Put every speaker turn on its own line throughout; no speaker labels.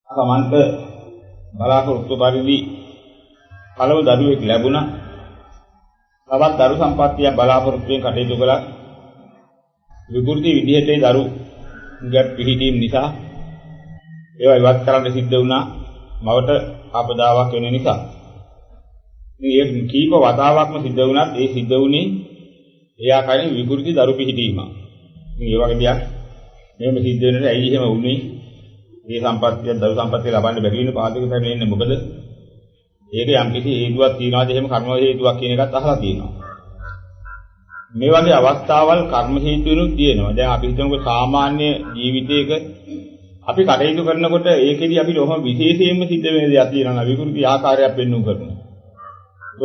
සමන්ත බලාපොරොත්තු පරිදි පළමු දරුවෙක් ලැබුණා. තවත් දරු සම්පත්තිය බලාපොරොත්තුෙන් කටයුතු කළා. විකෘති විදිහට දරු ගැප් පිහිටීම් නිසා ඒවා ඉවත් කරන්න සිද්ධ වුණා. මවට අපදාවක් වෙන නිසා. මේ කීප වතාවක්ම සිද්ධ වුණත් ඒ සිද්ධ වුණේ ඒ ආකාරයෙන් විකෘති දරු පිහිටීම. මේ වගේ දෙයක් මෙහෙම සිද්ධ වෙනකොට ඇයි එහෙම වුනේ? මේ සම්පත්තිය දරු සම්පත්තිය ලබන්න බැරි වෙන පාදක පැමිණෙන්නේ මොකද? ඒක යම්කිසි හේතුවක් තියනවාද එහෙම කර්ම හේතුවක් කියන එකත් අහලා තියෙනවා. මේ වගේ අවස්ථාවල් කර්ම හේතුවෙනුත් තියෙනවා. දැන් අපි හිතමුකෝ සාමාන්‍ය ජීවිතයක අපි කටයුතු කරනකොට ඒකෙදි අපි ඔහොම විශේෂයෙන්ම සිද්ධ වෙන දේවල් තියෙනවා. විකෘති ආකාරයක් වෙන්නුම් කරනවා.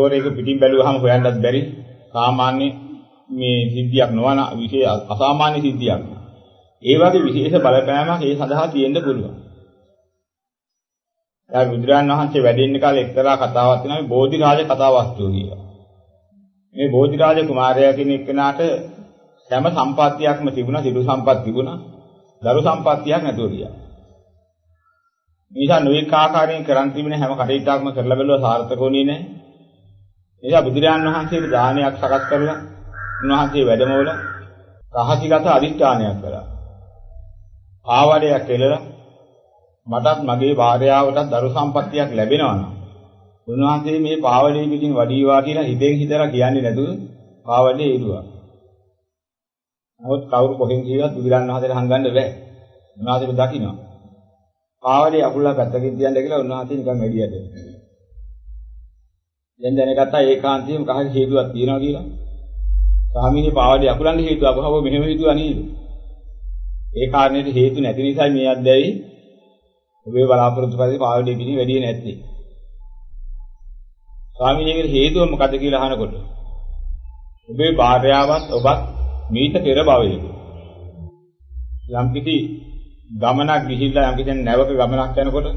ඒක පිටින් බැලුවහම හොයන්නත් බැරි සාමාන්‍ය මේ සිද්ධියක් නොවන විශේෂ අසාමාන්‍ය සිද්ධියක්. ඒ වගේ විශේෂ බලපෑමක් ඒ සඳහා තියෙන්න පුළුවන්. දැන් බුදුරජාණන් වහන්සේ වැඩ ඉන්න කාලේ එක්තරා කතාවක් තියෙනවා මේ බෝධිරාජ කතාවස්තුව කියලා. මේ බෝධිරාජ කුමාරයා කියන එක්කෙනාට හැම සම්පත්තියක්ම තිබුණා, සිළු සම්පත් තිබුණා, දරු සම්පත්තියක් නැතුව ගියා. නිසා නොඑක ආකාරයෙන් කරන් තිබෙන හැම කටයුත්තක්ම කරලා බැලුවා සාර්ථක වුණේ නැහැ. එයා බුදුරජාණන් වහන්සේට දානයක් සකස් කරලා උන්වහන්සේ වැඩමවල රහසිගත අදිෂ්ඨානයක් කළා. ආවඩයක් කෙලලා මටත් මගේ භාර්යාවටත් දරු සම්පත්තියක් ලැබෙනවා නම් උන්වහන්සේ මේ පාවඩේ පිටින් වඩීවා කියලා හිතෙන් හිතලා කියන්නේ නැතුව පාවඩේ ඉරුවා. නමුත් කවුරු කොහෙන් කියවත් බුදුරජාණන් වහන්සේට හංගන්න බෑ. උන්වහන්සේට දකින්නවා. පාවඩේ අකුල්ලා පැත්තකින් තියන්න කියලා උන්වහන්සේ නිකන් වැඩියට. දැන් දැනගත්තා ඒකාන්තයෙන්ම කහේ හේතුවක් තියෙනවා කියලා. ස්වාමීනි පාවඩේ අකුලන්න හේතුව අපහව මෙහෙම හිතුවා නේද? ඒ කාරණේට හේතු නැති නිසා මේ අද්දැයි ඔබේ බලාපොරොත්තු පරිදි පාවඩේ පිටින් වැඩි නැත්තේ. ස්වාමීනිගේ හේතුව මොකද කියලා අහනකොට ඔබේ භාර්යාවත් ඔබත් මීට පෙර භවයක යම්කිසි ගමනක් ගිහිල්ලා යම්කිසි නැවක ගමනක් යනකොට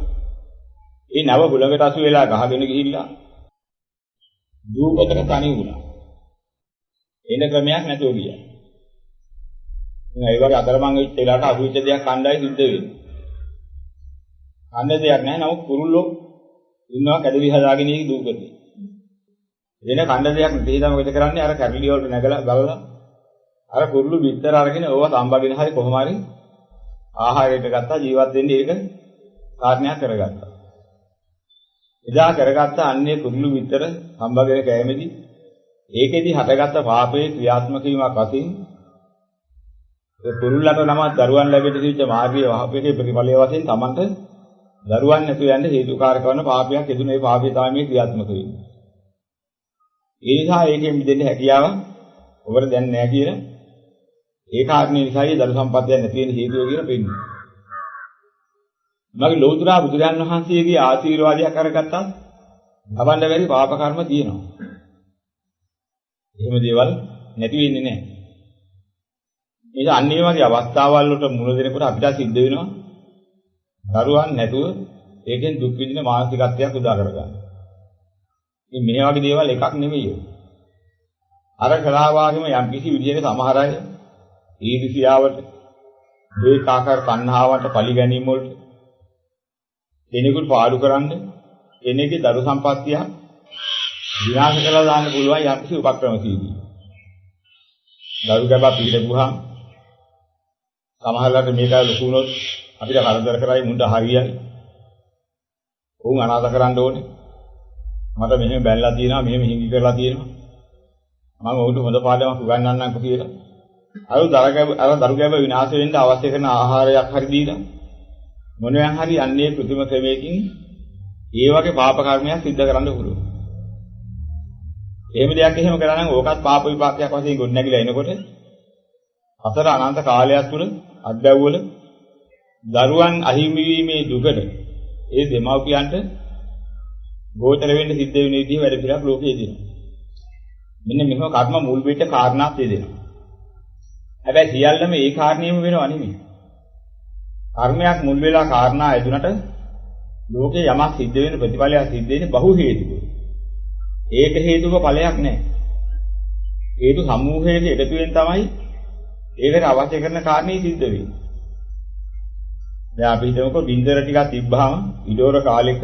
ඒ නැව හුලඟට අසු වෙලා ගහගෙන ගිහිල්ලා දුවකට තනි වුණා. එන ක්‍රමයක් නැතුව ගියා. ඒ වගේ අතරමං වෙච්ච වෙලාවට අහුවෙච්ච දෙයක් කණ්ඩායි සිද්ධ වෙන්නේ. කන්න දෙයක් නැහැ. නමුත් කුරුල්ලෝ ඉන්නවා කැඩවි හදාගෙන ඉන්නේ දුකදී. වෙන කන්න දෙයක් නැති හින්දා මොකද කරන්නේ? අර කැඩලි වලට නැගලා ගලලා අර කුරුළු බිත්තර අරගෙන ඕවා සම්බගෙන හරි කොහොම හරි ආහාරයට ගත්තා ජීවත් වෙන්න ඒක කාරණයක් කරගත්තා. එදා කරගත්ත අන්නේ කුරුළු බිත්තර සම්බගෙන කෑමේදී ඒකෙදි හටගත්ත පාපයේ ක්‍රියාත්මක වීමක් වශයෙන් ඒ කුරුල්ලට නම දරුවන් ලැබෙන්න තිබිච්ච මාර්ගයේ වහපේකේ ප්‍රතිඵලය වශයෙන් Tamanට දරුවන් නැතු යන්න හේතුකාරක වන පාපයක් එදුනේ. ඒ පාපය තමයි මේ ක්‍රියාත්මක වෙන්නේ. ඒ නිසා ඒකෙන් මිදෙන්න හැකියාව ඔබට දැන් නැහැ කියලා ඒ කාරණේ නිසායි දරු සම්පත්තිය නැති වෙන හේතුව කියලා පෙන්නනවා. මගේ ලෞතර බුදුරජාණන් වහන්සේගේ ආශිර්වාදයක් අරගත්තා ලබන්න බැරි පාප කර්ම තියෙනවා. එහෙම දේවල් නැති වෙන්නේ නැහැ. ඒක අන්නේ වගේ අවස්ථාවල් වලට මුල දෙනකොට අපිට සිද්ධ වෙනවා දරුවන් නැතුව ඒකෙන් දුක් විඳින මානසිකත්වයක් උදා කරගන්න. ඉතින් මේ වගේ දේවල් එකක් නෙමෙයි. අර කලාවාගෙම යම් කිසි විදිහක සමහර අය ඊර්ෂියාවට, ද්වේෂාකාර තණ්හාවට, පලි ගැනීම වලට කෙනෙකුට පාඩු කරන්න කෙනෙකුගේ දරු සම්පත්තිය විනාශ කරලා දාන්න පුළුවන් යම් කිසි උපක්‍රමශීලී. දරු ගැබ පිළිගුවාම සමහරවිට මේක ලොකු වුණොත් අපිට කරදර කරයි මුන්ට හරියයි. උන් අනාථ කරන්න ඕනේ. මට මෙහෙම බැලලා තියෙනවා, මෙහෙම හිඟි කරලා තියෙනවා. මම උන්ට හොඳ පාඩමක් උගන්වන්නම්කෝ කියලා. අර දරු ගැබ විනාශ වෙන්න අවශ්‍ය කරන ආහාරයක් හරි දීලා මොනෙන් හරි අන්නේ કૃතිම ක්‍රමයකින් ඒ වගේ පාප කර්මයක් සිද්ධ කරන්න පුළුවන්. එහෙම දෙයක් එහෙම කරා නම් ඕකත් පාප විපාකයක් වශයෙන් ගොඩ නැගිලා එනකොට අතර අනන්ත කාලයක් තුල අත්දැව්වල දරුවන් අහිමි වීමේ දුකට ඒ දෙමව්පියන්ට ගෝචර වෙන්න සිද්ධ වෙන විදිහ වැඩ පිළිවෙලක් ලෝකයේ දෙනවා. මෙන්න මෙහෙම කර්ම මුල් වෙච්ච කාරණාත් දෙනවා. හැබැයි සියල්ලම ඒ කාරණේම වෙනව නෙමෙයි. කර්මයක් මුල් වෙලා කාරණා ඇදුනට ලෝකේ යමක් සිද්ධ වෙන ප්‍රතිඵලයක් සිද්ධ වෙන්නේ බහු හේතුක. ඒක හේතුක ඵලයක් නැහැ. හේතු සමූහයේ එකතු වෙන තමයි ඒකට අවශ්‍ය කරන කාරණේ සිද්ධ වෙන්නේ. දැන් අපි හිතමුකෝ බින්දර ටිකක් තිබ්බහම ඉඩෝර කාලෙක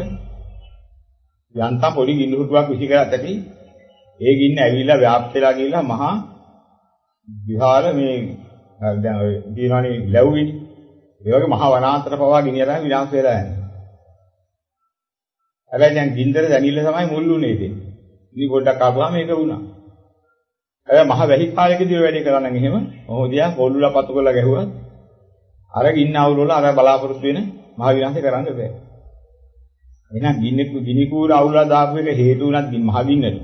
යන්තම් පොඩි ගින්දුහුටුවක් විසි කරත් ඇති ඒ ගින්න ඇවිල්ලා ව්‍යාප්ත වෙලා ගිහලා මහා විහාර මේ දැන් ඔය දිනවනේ ලැබුවේ ඒ වගේ මහා වනාන්තර පවා ගිනියලා විනාශ වෙලා යනවා. හැබැයි දැන් ගින්දර දැනිල්ල තමයි මුල් උනේ ඉතින්. ඉතින් පොඩ්ඩක් ආපුවාම මේක වුණා. හැබැයි මහා වැහි කාලෙකදී ඔය වැඩේ කරා නම් එහෙම මොහොතියා පොල්ලුලා පත්තු කරලා ගැහුවා. අර ගින්න අවුල් වල අර බලාපොරොත්තු වෙන මහා විනාශය කරන්න බෑ. එහෙනම් ගිනි කූර අවුල්ලා දාපු එක හේතු උනත් මහා ගින්නට.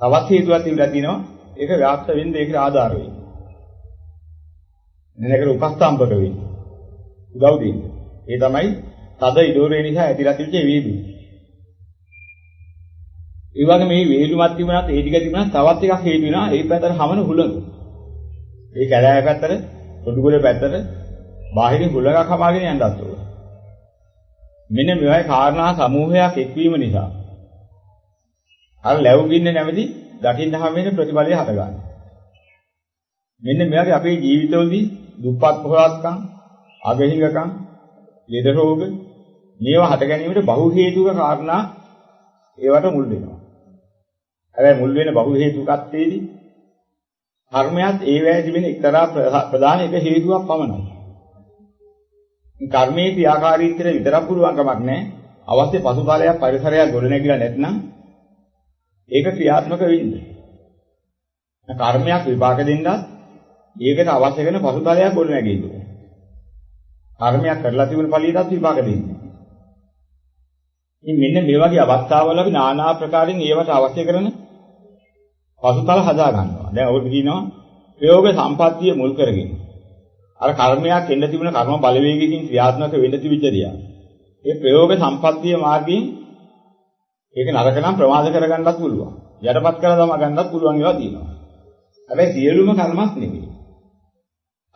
තවත් හේතුවක් තිබිලා තිනවා ඒක ව්‍යාප්ත වෙන්න ඒකට ආධාර වෙන්නේ. එනකට උපස්තම්භක වෙන්නේ. උදව් දෙන්නේ. ඒ තමයි තද ඉඩෝරේ නිසා ඇතිලා තිබිච්ච වේලු. ඒ වගේ මේ වේලුමක් තිබුණාත් ඒ ටික තිබුණාත් තවත් එකක් හේතු වෙනවා ඒ පැත්තට හමන හුලඟ. ඒ කැලෑ පැත්තට, තොටුගොඩ පැත්තට බාහිරින් හුලඟක් හමාගෙන යන්නත් ඕන. මෙන්න මේවයි කාරණා සමූහයක් එක්වීම නිසා අර ලැබුගින්නේ නැමැති දකින්න හැම වෙන ප්‍රතිඵලය හට ගන්නවා. මෙන්න මේවාගේ අපේ ජීවිතවලදී දුප්පත් පොහොරත්කම්, අගහිඟකම්, ලෙඩ රෝග මේවා හට ගැනීමට බහු හේතුක කාරණා ඒවට මුල් වෙනවා. හැබැයි මුල් වෙන බහු හේතුකත්වයේදී කර්මයක් ඒවැය තිබෙන එක්තරා ප්‍රධාන එක හේතුවක් පමණයි. කර්මයේ ක්‍රියාකාරීත්වයට විතරක් පුළුවන් කමක් නැහැ. අවශ්‍ය පසුබලයක් පරිසරයක් ගොඩනැගිලා නැත්නම් ඒක ක්‍රියාත්මක වෙන්නේ. කර්මයක් විපාක දෙන්නත් ඒකට අවශ්‍ය වෙන පසුබලයක් ගොඩනැගෙන්න ඕනේ. කර්මයක් කරලා තිබුණ ඵලියටත් විපාක දෙන්නේ. ඉතින් මෙන්න මේ වගේ අවස්ථාවල අපි নানা ආකාරයෙන් ඒවට අවශ්‍ය කරන පසුතල හදා ගන්නවා. දැන් ඔබ කියනවා ප්‍රයෝග සම්පත්තිය මුල් කරගෙන. අර කර්මයක් එන්න තිබුණ කර්ම බලවේගයෙන් ක්‍රියාත්මක වෙන්න තිබිච්ච දියා. ඒ ප්‍රයෝග සම්පත්තිය මාර්ගයෙන් ඒක නරක නම් ප්‍රමාද කරගන්නත් පුළුවන්. යටපත් කරලා තම ගන්නත් පුළුවන් ඒවා තියෙනවා. හැබැයි සියලුම කර්මස් නෙමෙයි.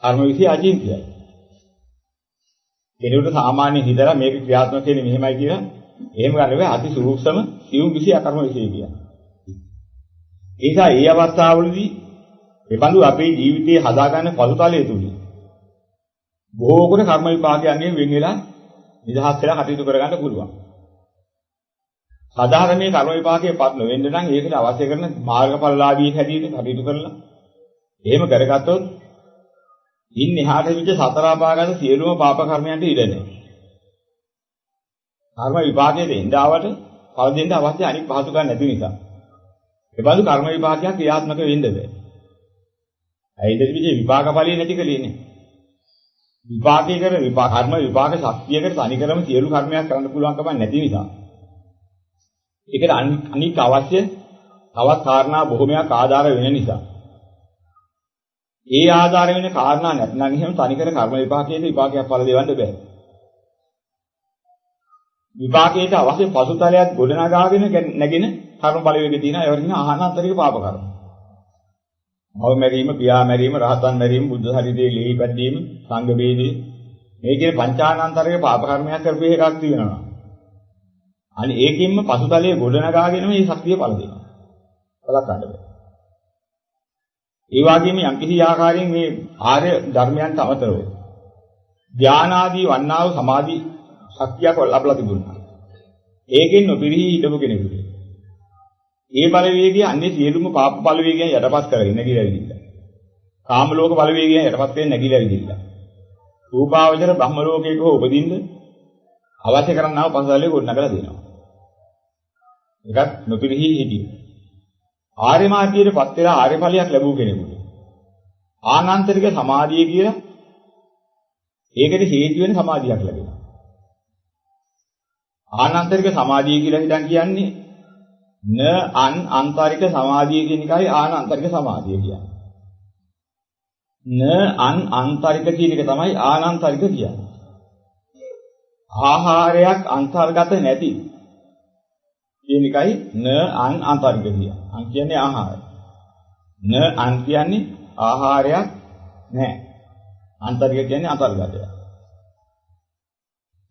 කර්ම විශ්ය අචින්තියයි. කෙනෙකුට සාමාන්‍ය හිතලා මේක ක්‍රියාත්මක වෙන්නේ මෙහෙමයි කියලා එහෙම ගන්න බෑ. අති සූක්ෂම සියුම් විශ්ය අකර්ම විශ්ය කියන්නේ. ඒසා ඒ අවස්ථාවවලදී එබඳු අපේ ජීවිතයේ හදාගන්න පසුතලයේ තුලින් බොහෝ කොට කර්ම විපාකයන්ගෙන් වෙන් වෙලා නිදහස් වෙලා කටයුතු කරගන්න පුළුවන්. සාධාරණ මේ කර්ම විපාකයේ පත් නොවෙන්න නම් ඒකට අවශ්‍ය කරන මාර්ගඵලලාභී හැටියට කටයුතු කරලා එහෙම කරගත්තොත් ඉන් එහාට විච සතර ආපාගත සියලුම පාප කර්මයන්ට ඉඩ නැහැ. කර්ම විපාකයේ දෙන්නාවට ඵල දෙන්න අවශ්‍ය අනික් පහසුකම් නැති නිසා. ඒ බඳු කර්ම විපාකයක් ක්‍රියාත්මක වෙන්න බෑ. ඇයිද විච විපාක ඵලිය නැති කලේ නේ. විපාකයේ කර විපාක කර්ම විපාක ශක්තියකට තනිකරම සියලු කර්මයක් කරන්න පුළුවන් කම නැති නිසා. ඒකට අනික් අවශ්‍ය තවත් කාරණා බොහොමයක් ආධාර වෙන නිසා. ඒ ආධාර වෙන කාරණා නැත්නම් එහෙම තනිකර කර්ම විපාකයේ විපාකයක් ඵල දෙවන්න බෑ. විපාකයට අවශ්‍ය පසුතලයක් ගොඩනගාගෙන නැගෙන කර්ම බලවේගය තියෙනවා. ඒවට කියන ආහානාන්තරික පාප කර්ම. භව මැරීම, පියා මැරීම, රහතන් මැරීම, බුද්ධ ශරීරයේ ලේහි පැද්දීම, සංඝ බේදේ මේ කියන පංචානාන්තරික පාප කර්මයක් කරපු එකක් තියෙනවා. අනේ ඒකින්ම පසුතලයේ ගොඩනගාගෙන මේ ශක්තිය පළ දෙනවා. බලක් ගන්න බෑ. ඒ වගේම යම්කිසි ආකාරයෙන් මේ ආර්ය ධර්මයන්ට අමතරව ධානාදී වන්නා වූ සමාධි ශක්තියක් ලැබලා තිබුණා. ඒකෙන් නොපිරිහි හිටපු කෙනෙකුට. ඒ බලවේගය අන්නේ සියලුම පාප බලවේගයන් යටපත් කරගෙන නැගිලා ඉඳිලා. කාම ලෝක බලවේගයන් යටපත් වෙන්නේ නැගිලා ඉඳිලා. රූපාවචර බ්‍රහ්ම ලෝකයක උපදින්න අවශ්‍ය කරන්නා වූ පසුතලයේ ගොඩනගලා දෙනවා. ඒකත් නොපිරිහි හිටියු. ආර්ය මාර්ගයටපත් වෙලා ආර්ය ඵලයක් ලැබුව කෙනෙකුට ආනන්තරික සමාධිය කියලා ඒකට හේතු වෙන සමාධියක් ලැබෙනවා. ආනන්තරික සමාධිය කියලා හිතන් කියන්නේ න අන්තරික සමාධිය කියන එකයි ආනන්තරික සමාධිය කියන්නේ. න අන්තරික කියන එක තමයි ආනන්තරික කියන්නේ. ආහාරයක් අන්තර්ගත නැති කියන එකයි න අන්තරික කියන්නේ. අන් කියන්නේ ආහාර. න අන් කියන්නේ ආහාරයක් නැහැ. අන්තරික කියන්නේ අන්තර්ගතය.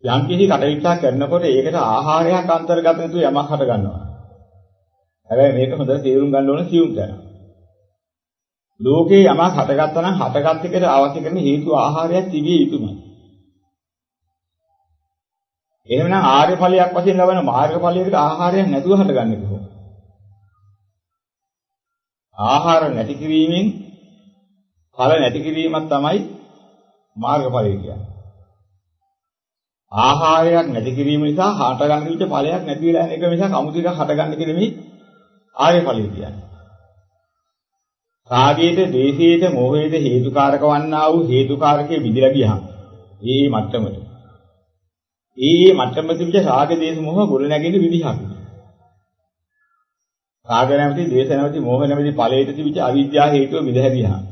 යම් කිසි කටයුත්තක් කරනකොට ඒකට ආහාරයක් අන්තර්ගත නැතුව යමක් හට ගන්නවා. හැබැයි මේක හොඳට තේරුම් ගන්න ඕන සියුම් තැන. ලෝකේ යමක් හටගත්තා නම් හටගත් එකට අවශ්‍ය කරන හේතු ආහාරයක් තිබිය යුතුමයි. එහෙමනම් ආර්ය ඵලයක් වශයෙන් ලබන මාර්ග ඵලයකට ආහාරයක් නැතුව හටගන්නේ කොහොමද? ආහාර නැති කිරීමෙන් ඵල නැති කිරීමක් තමයි මාර්ග ඵලය කියන්නේ. ආහාරයක් නැති කිරීම නිසා හටගන්න විට ඵලයක් නැති වෙලා යන එක නිසා අමුතු එකක් හටගන්න කියන මේ ආර්ය ඵලය කියන්නේ. රාගයේද, ද්වේෂයේද, මෝහයේද හේතුකාරක වන්නා වූ හේතුකාරකයේ විදිලා ගියහම ඒ මට්ටමට. ඒ මට්ටම තිබිච්ච රාග, ද්වේෂ, මෝහ ගොඩ නැගෙන විදිහක්. රාග නැමැති, ද්වේෂ නැමැති, මෝහ නැමැති ඵලයට තිබිච්ච අවිද්‍යාව හේතුව විදහැරියහම.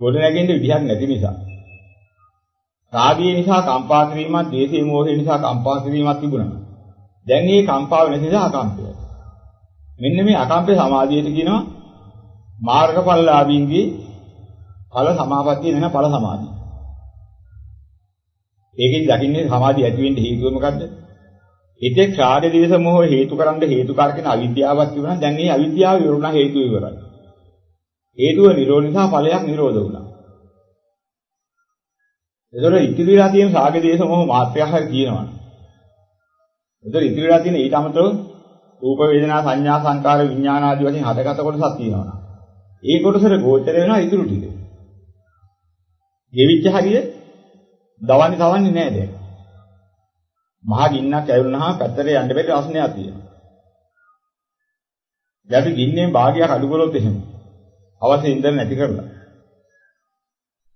ගොඩ නැගෙන විදිහක් නැති නිසා. රාගය නිසා කම්පා කිරීමක්, ද්වේෂය, මෝහය නිසා කම්පා කිරීමක් තිබුණා. දැන් මේ කම්පාව නැති නිසා අකම්පය. මෙන්න මේ අකම්පේ සමාධියට කියනවා මාර්ගඵලලාභීන්ගේ ඵල සමාපත්තිය වෙන ඵල සමාධිය. ඒකෙන් දකින්නේ සමාධිය ඇති වෙන්න හේතුව මොකද්ද? හිතේ රාග, ද්වේෂ, මෝහ හේතු කරන්න හේතුකාරක වෙන අවිද්‍යාවක් තිබුණා. දැන් මේ අවිද්‍යාව ඉවරුණා, හේතුව ඉවරයි. හේතුව නිරෝධ නිසා ඵලයක් නිරෝධ වුණා. ඒතර ඉතිරිලා තියෙන රාග, ද්වේෂ, මෝහ මාත්‍රයක් හරි කියනවා. ඒතර ඉතිරිලා තියෙන ඊට අමතරව රූප, වේදනා, සංඥා, සංකාර, විඥාන ආදී වශයෙන් හටගත කොටසක් තියෙනවා. ඒ කොටසට ගෝචර වෙනවා ඉතුරු ටික. ගෙවිච්ච හරිය දවන්නේ තවන්නේ නැහැ දැන්. මහා ගින්නක් ඇවිල්ුණාම පැත්තට යන්න බැරි රස්නයක් තියෙනවා. දැන් අපි ගින්නෙන් භාගයක් අඩු කරොත් එහෙම අවශ්‍ය ඉන්ධන නැති කරලා.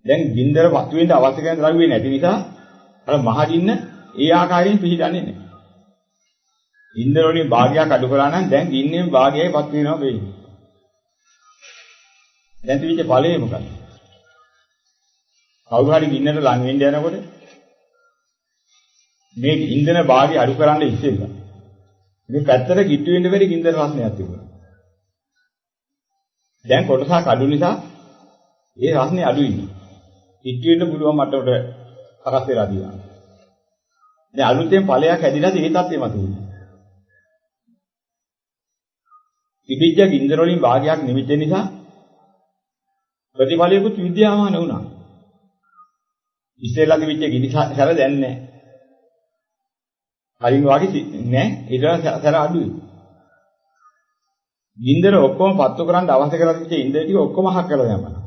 දැන් ගින්දර වතු වෙන්න අවශ්‍ය කරන ද්‍රව්‍ය නැති නිසා අර මහා ගින්න ඒ ආකාරයෙන් පිළිදන්නේ නැහැ. ඉන්ධන වලින් භාගයක් අඩු කරා නම් දැන් ගින්නෙන් භාගයයිපත් වෙනවා වෙන්නේ. දැන් තිබිච්ච ඵලය මොකක්ද? කවුරු හරි ගින්නට ලං වෙන්න යනකොට මේ ඉන්ධන භාගය අඩු කරන්න ඉස්සෙල්ලා මේ පැත්තට කිට්ටු වෙන්න බැරි ගින්දර රස්නයක් තිබුණා. දැන් කොටසක් අඩු නිසා ඒ රස්නේ අඩු වෙනවා. කිට්ටු වෙන්න පුළුවන් මට්ටමට හරස් වෙලා තියෙනවා. දැන් අලුතෙන් ඵලයක් හැදිලාද ඒ තත්ත්වෙම තියෙනවා. තිබිච්ච ගින්දර වලින් භාගයක් නිමිච්ච නිසා ප්‍රතිඵලයකුත් විද්‍යාමාන වුණා. ඉස්සෙල්ලා තිබිච්ච ගිනි සැර දැන් නැහැ. කලින් වගේ නෑ, ඊට සැර අඩුයි. ගින්දර ඔක්කොම පත්තු කරන්න අවශ්‍ය කරලා තිබිච්ච ඉන්ද්‍රිය ටික ඔක්කොම අහක් කරලා දැම්මා.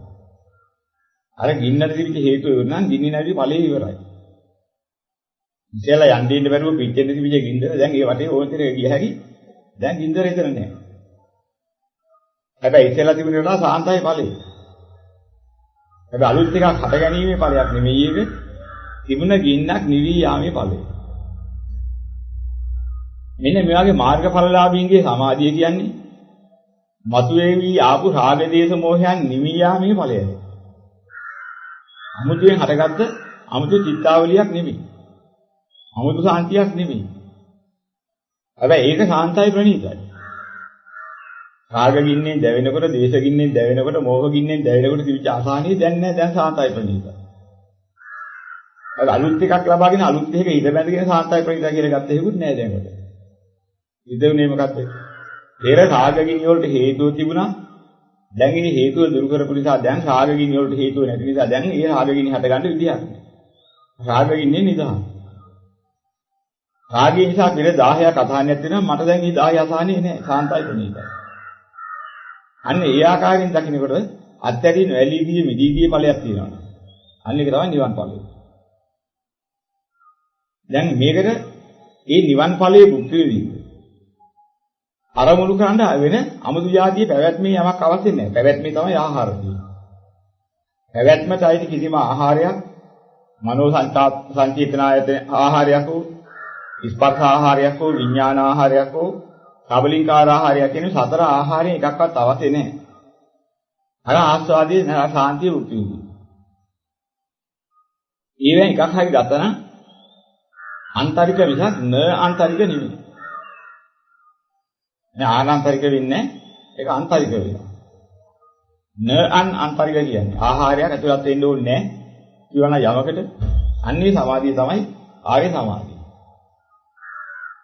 අර ගින්නට තිබිච්ච හේතුව ඉවර නම් ගිනි නැති ඵලෙ ඉවරයි. ඉස්සෙල්ලා යන්න ඉන්න බැරුව පිටින් තිබිච්ච ගින්දර දැන් ඒ වටේ ඕනෙතර ගිය හැකි. දැන් ගින්දර එතන නෑ. හැබැයි ඉස්සෙල්ලා තිබුණේ වඩා සාන්තයි ඵලෙ. හැබැයි අලුත් එකක් හට ගැනීමේ ඵලයක් නෙමෙයි ඒක. තිබුණ ගින්නක් නිවි යාමේ ඵලය. මෙන්න මේ වගේ මාර්ගඵලලාභීන්ගේ සමාධිය කියන්නේ මතුවේවි ආපු රාග, දේශ, මොහයන් නිවි යාමේ ඵලයයි. අමුතුවෙන් හටගත්ත අමුතු චිත්තාවලියක් නෙමෙයි. අමුතු සාන්තියක් නෙමෙයි. හැබැයි ඒක සාන්තයි ප්‍රණීතයි. රාග ගින්නෙන් දැවෙනකොට, දේශ ගින්නෙන් දැවෙනකොට, මෝහ ගින්නෙන් දැවෙනකොට තිබිච්ච අසහනිය දැන් නැහැ, දැන් සාන්තයි ප්‍රණීතයි. අර අලුත් එකක් ලබාගෙන අලුත් එකක ඉඳ බැඳගෙන සාන්තයි ප්‍රණීතයි කියලා ගත්ත හේකුත් නැහැ දැන් උඩ. ඉඳුනේ මොකක්ද? පෙර රාග ගින්න වලට හේතුව තිබුණා. දැන් ඒ හේතුව දුරු කරපු නිසා දැන් රාග ගින්න වලට හේතුව නැති නිසා දැන් ඒ රාග ගින්න හටගන්න විදියක් නැහැ. රාග ගින්නේ නිදහස්. රාගය නිසා පෙර 10ක් අසහනයක් වෙනවා, මට දැන් මේ 10 අසහනේ නැහැ, සාන්තයි ප්‍රණීතයි. අන්න ඒ ආකාරයෙන් දකින්නකොට අත්‍යරින් වැලීදී මිදීදී ඵලයක් තියෙනවා. අන්න ඒක තමයි නිවන් ඵලය. දැන් මේකට මේ නිවන් ඵලයේ භුක්ති විඳින්න අරමුණු කරන්න වෙන අමුතු જાතිය පැවැත්මේ යමක් අවශ්‍ය නැහැ. පැවැත්මේ තමයි ආහාර තියෙන්නේ. පැවැත්මට අයිති කිසිම ආහාරයක් මනෝ සංචේතන ආයතන ආහාරයක් හෝ ස්පර්ශ ආහාරයක් හෝ විඥාන ආහාරයක් හෝ කබලින්කාර ආහාරයක් කියන සතර ආහාරයෙන් එකක්වත් අවශ්‍ය නැහැ. අර ආස්වාදයේ සාන්තිය භුක්ති විඳින්න. ඊවෙන් එකක් හරි ගත්තා නම් ආන්තරික විසක් න ආන්තරික නෙමෙයි. නේ ආනන්තරික වෙන්නේ ඒක ආන්තරික වෙනවා. න ආන්තරික කියන්නේ ආහාරයක් ඇතුළත් වෙන්න ඕනේ නැහැ. කියවන යමකට අන්නේ සමාධිය තමයි ආර්ය සමාධිය.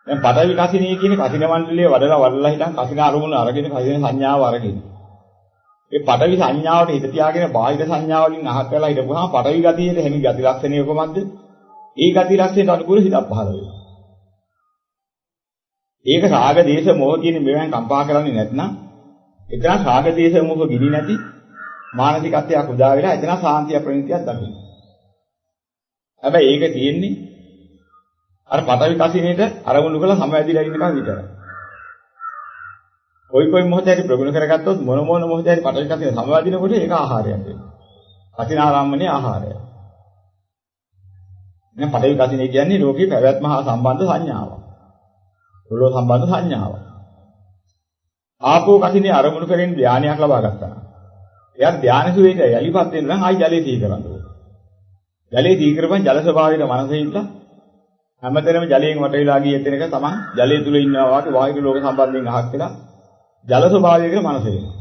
දැන් පඩවි කසිනිය කියන කසින මණ්ඩලයේ වඩලා හිටන් කසින අරමුණ අරගෙන කසින සංඥාව අරගෙන. ඒ පඩවි සංඥාවට හිත තියාගෙන බාහිර සංඥා වලින් අහක් කරලා හිටපුවාම පඩවි ගතියේ හැමි ගති ලක්ෂණය කොහොමද? ඒ ගති ලක්ෂණයට අනුකූල හිතක් පහළ වෙනවා. ඒක රාග දේශ මොහ කියන මේවෙන් කම්පා කරන්නේ නැත්නම් එතන රාග දේශ මොහ ගිනි නැති මානසිකත්වයක් උදා වෙලා එතන සාන්තිය ප්‍රණීතියක් දකින්න. හැබැයි ඒක තියෙන්නේ අර පටවි කසිනේට අරමුණු කරලා සමවැදිලා ඉන්නකම් විතරයි. කොයි මොහොතේ හරි ප්‍රගුණ කරගත්තොත් මොන මොහොතේ හරි පටවි කසිනේ සමවැදිනකොට ඒක ආහාරයක් වෙනවා. කසිනාරම්මනේ ආහාරය. දැන් පටවි කසිනේ කියන්නේ ලෝකේ පැවැත්ම හා සම්බන්ධ සංඥාවක්. පොළොව සම්බන්ධ සංඥාවක්. ආපෝ කසිනේ අරමුණු කරගෙන ධානයක් ලබා ගත්තා. එයා ධානය සුවේට යලිපත් වෙන නම් ආයි ජලයේ තී කරන්න ඕනේ. ජලයේ තී කරපන් ජල ස්වභාවයෙන් මනසේ ඉඳලා හැමතැනම ජලයෙන් වට වෙලා ගිය එතනක තමයි ජලයේ තුල ඉන්නවා වාගේ වායු ලෝක සම්බන්ධයෙන් අහක් වෙලා ජල ස්වභාවයක මනසේ ඉන්නවා.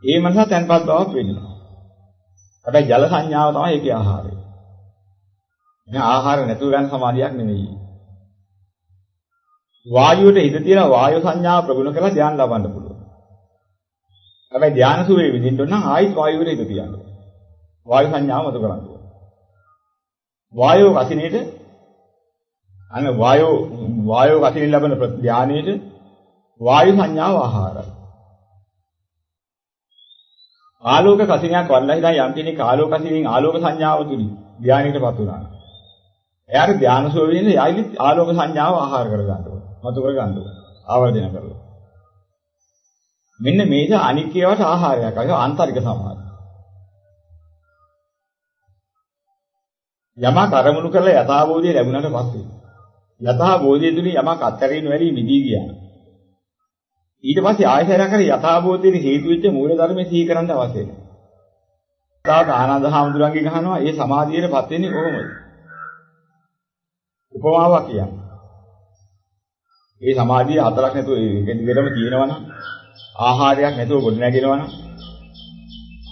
ඒ මනස තැන්පත් බවක් වෙනවා. හැබැයි ජල සංඥාව තමයි ඒකේ ආහාරය. මේ ආහාර නැතුව ගන්න සමාධියක් නෙවෙයි. වායුවට හිත තියලා වායු සංඥාව ප්‍රගුණ කරලා ධ්‍යාන ලබන්න පුළුවන්. හැබැයි ධ්‍යාන සුවේ විදින්න නම් ආයිත් වායුවට හිත තියන්න. වායු සංඥාව මත කරන්න ඕනේ. වායෝ කසිනේට වායෝ කසිනේ ලැබෙන ධ්‍යානයේට වායු සංඥාව ආහාරයි. ආලෝක කසිනියක් වල්ලා හිටා යම් කෙනෙක් ආලෝක කසිනෙන් ආලෝක සංඥාව තුලින් ධ්‍යානයටපත් වුණා. එයාට ධ්‍යාන සුව වෙන්නේ ආයිත් ආලෝක සංඥාව ආහාර කර ගන්න ඕනේ. මතු කර ගන්න ඕනේ. ආවර්ජන කරලා. මෙන්න මේක අනික්කේවට ආහාරයක්. ඒක ආන්තරික සමාධිය. යමක් අරමුණු කරලා යථාබෝධය ලැබුණාට පස්සේ යථාබෝධය තුලින් යමක් අත්හැරීම වැඩි මිදී ගියා. ඊට පස්සේ ආයතනය කරේ යථාබෝධයේ හේතු වෙච්ච මූල ධර්මයේ සිහි කරන්න අවශ්‍ය නැහැ. තාවක ආනන්ද හාමුදුරන්ගේ ගහනවා ඒ සමාධියටපත් වෙන්නේ කොහොමද? උපමාවක් කියන්නේ. ඒ සමාධිය හතරක් නැතුව ඒක දිගටම තියෙනවනම් ආහාරයක් නැතුව ගොඩ නැගෙනවනම්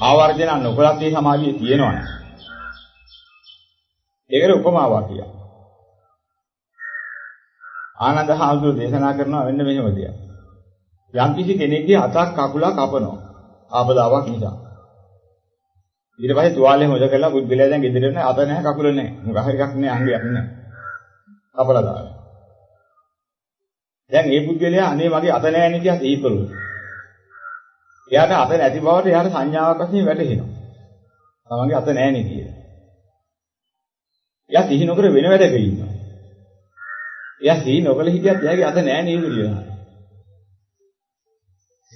ආවර්ජන නොකලත් මේ සමාධිය තියෙනවනම් ඒකට උපමාවක් කියන්නේ. ආනන්ද හාමුදුරුවෝ දේශනා කරනවා වෙන්න මෙහෙම දෙයක්. යම් කිසි කෙනෙක්ගේ අතක් කකුලක් කපනවා ආපදාවක් නිසා. ඊට පස්සේ තුවාලේ හොද කරලා බුද්ධිලා දැන් ගෙදර එන්න අත නැහැ කකුල නැහැ. මොකක් හරි එකක් නැහැ අංගයක් නැහැ. කපලා දාලා. දැන් මේ බුද්ධිලයා අනේ මගේ අත නැහැ නේ කියලා සිහි කළොත්. එයාට අත නැති බවට එයාට සංඥාවක් වශයෙන් වැටහෙනවා. තමන්ගේ අත නැහැ නේ කියලා. එයා සිහි නොකර වෙන වැඩක ඉන්නවා. එයා සිහි නොකල හිටියත් එයාගේ අත නැහැ නේද කියලා.